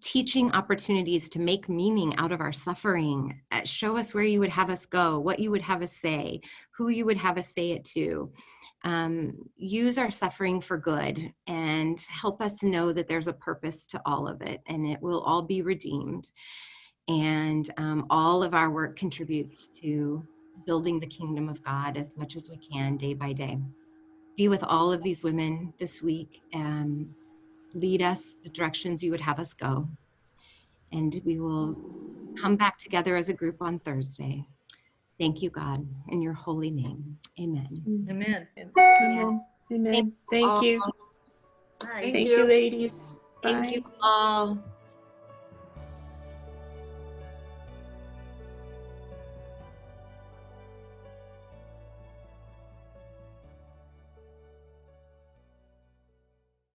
S3: teaching opportunities to make meaning out of our suffering. Show us where you would have us go, what you would have us say, who you would have us say it to. Use our suffering for good and help us know that there's a purpose to all of it, and it will all be redeemed. And all of our work contributes to building the kingdom of God as much as we can day by day. Be with all of these women this week. Lead us the directions you would have us go. And we will come back together as a group on Thursday. Thank you, God, in your holy name. Amen.
S8: Amen.
S5: Amen. Thank you.
S9: Thank
S5: Thank you, ladies.
S3: Thank
S5: Bye.
S3: you all.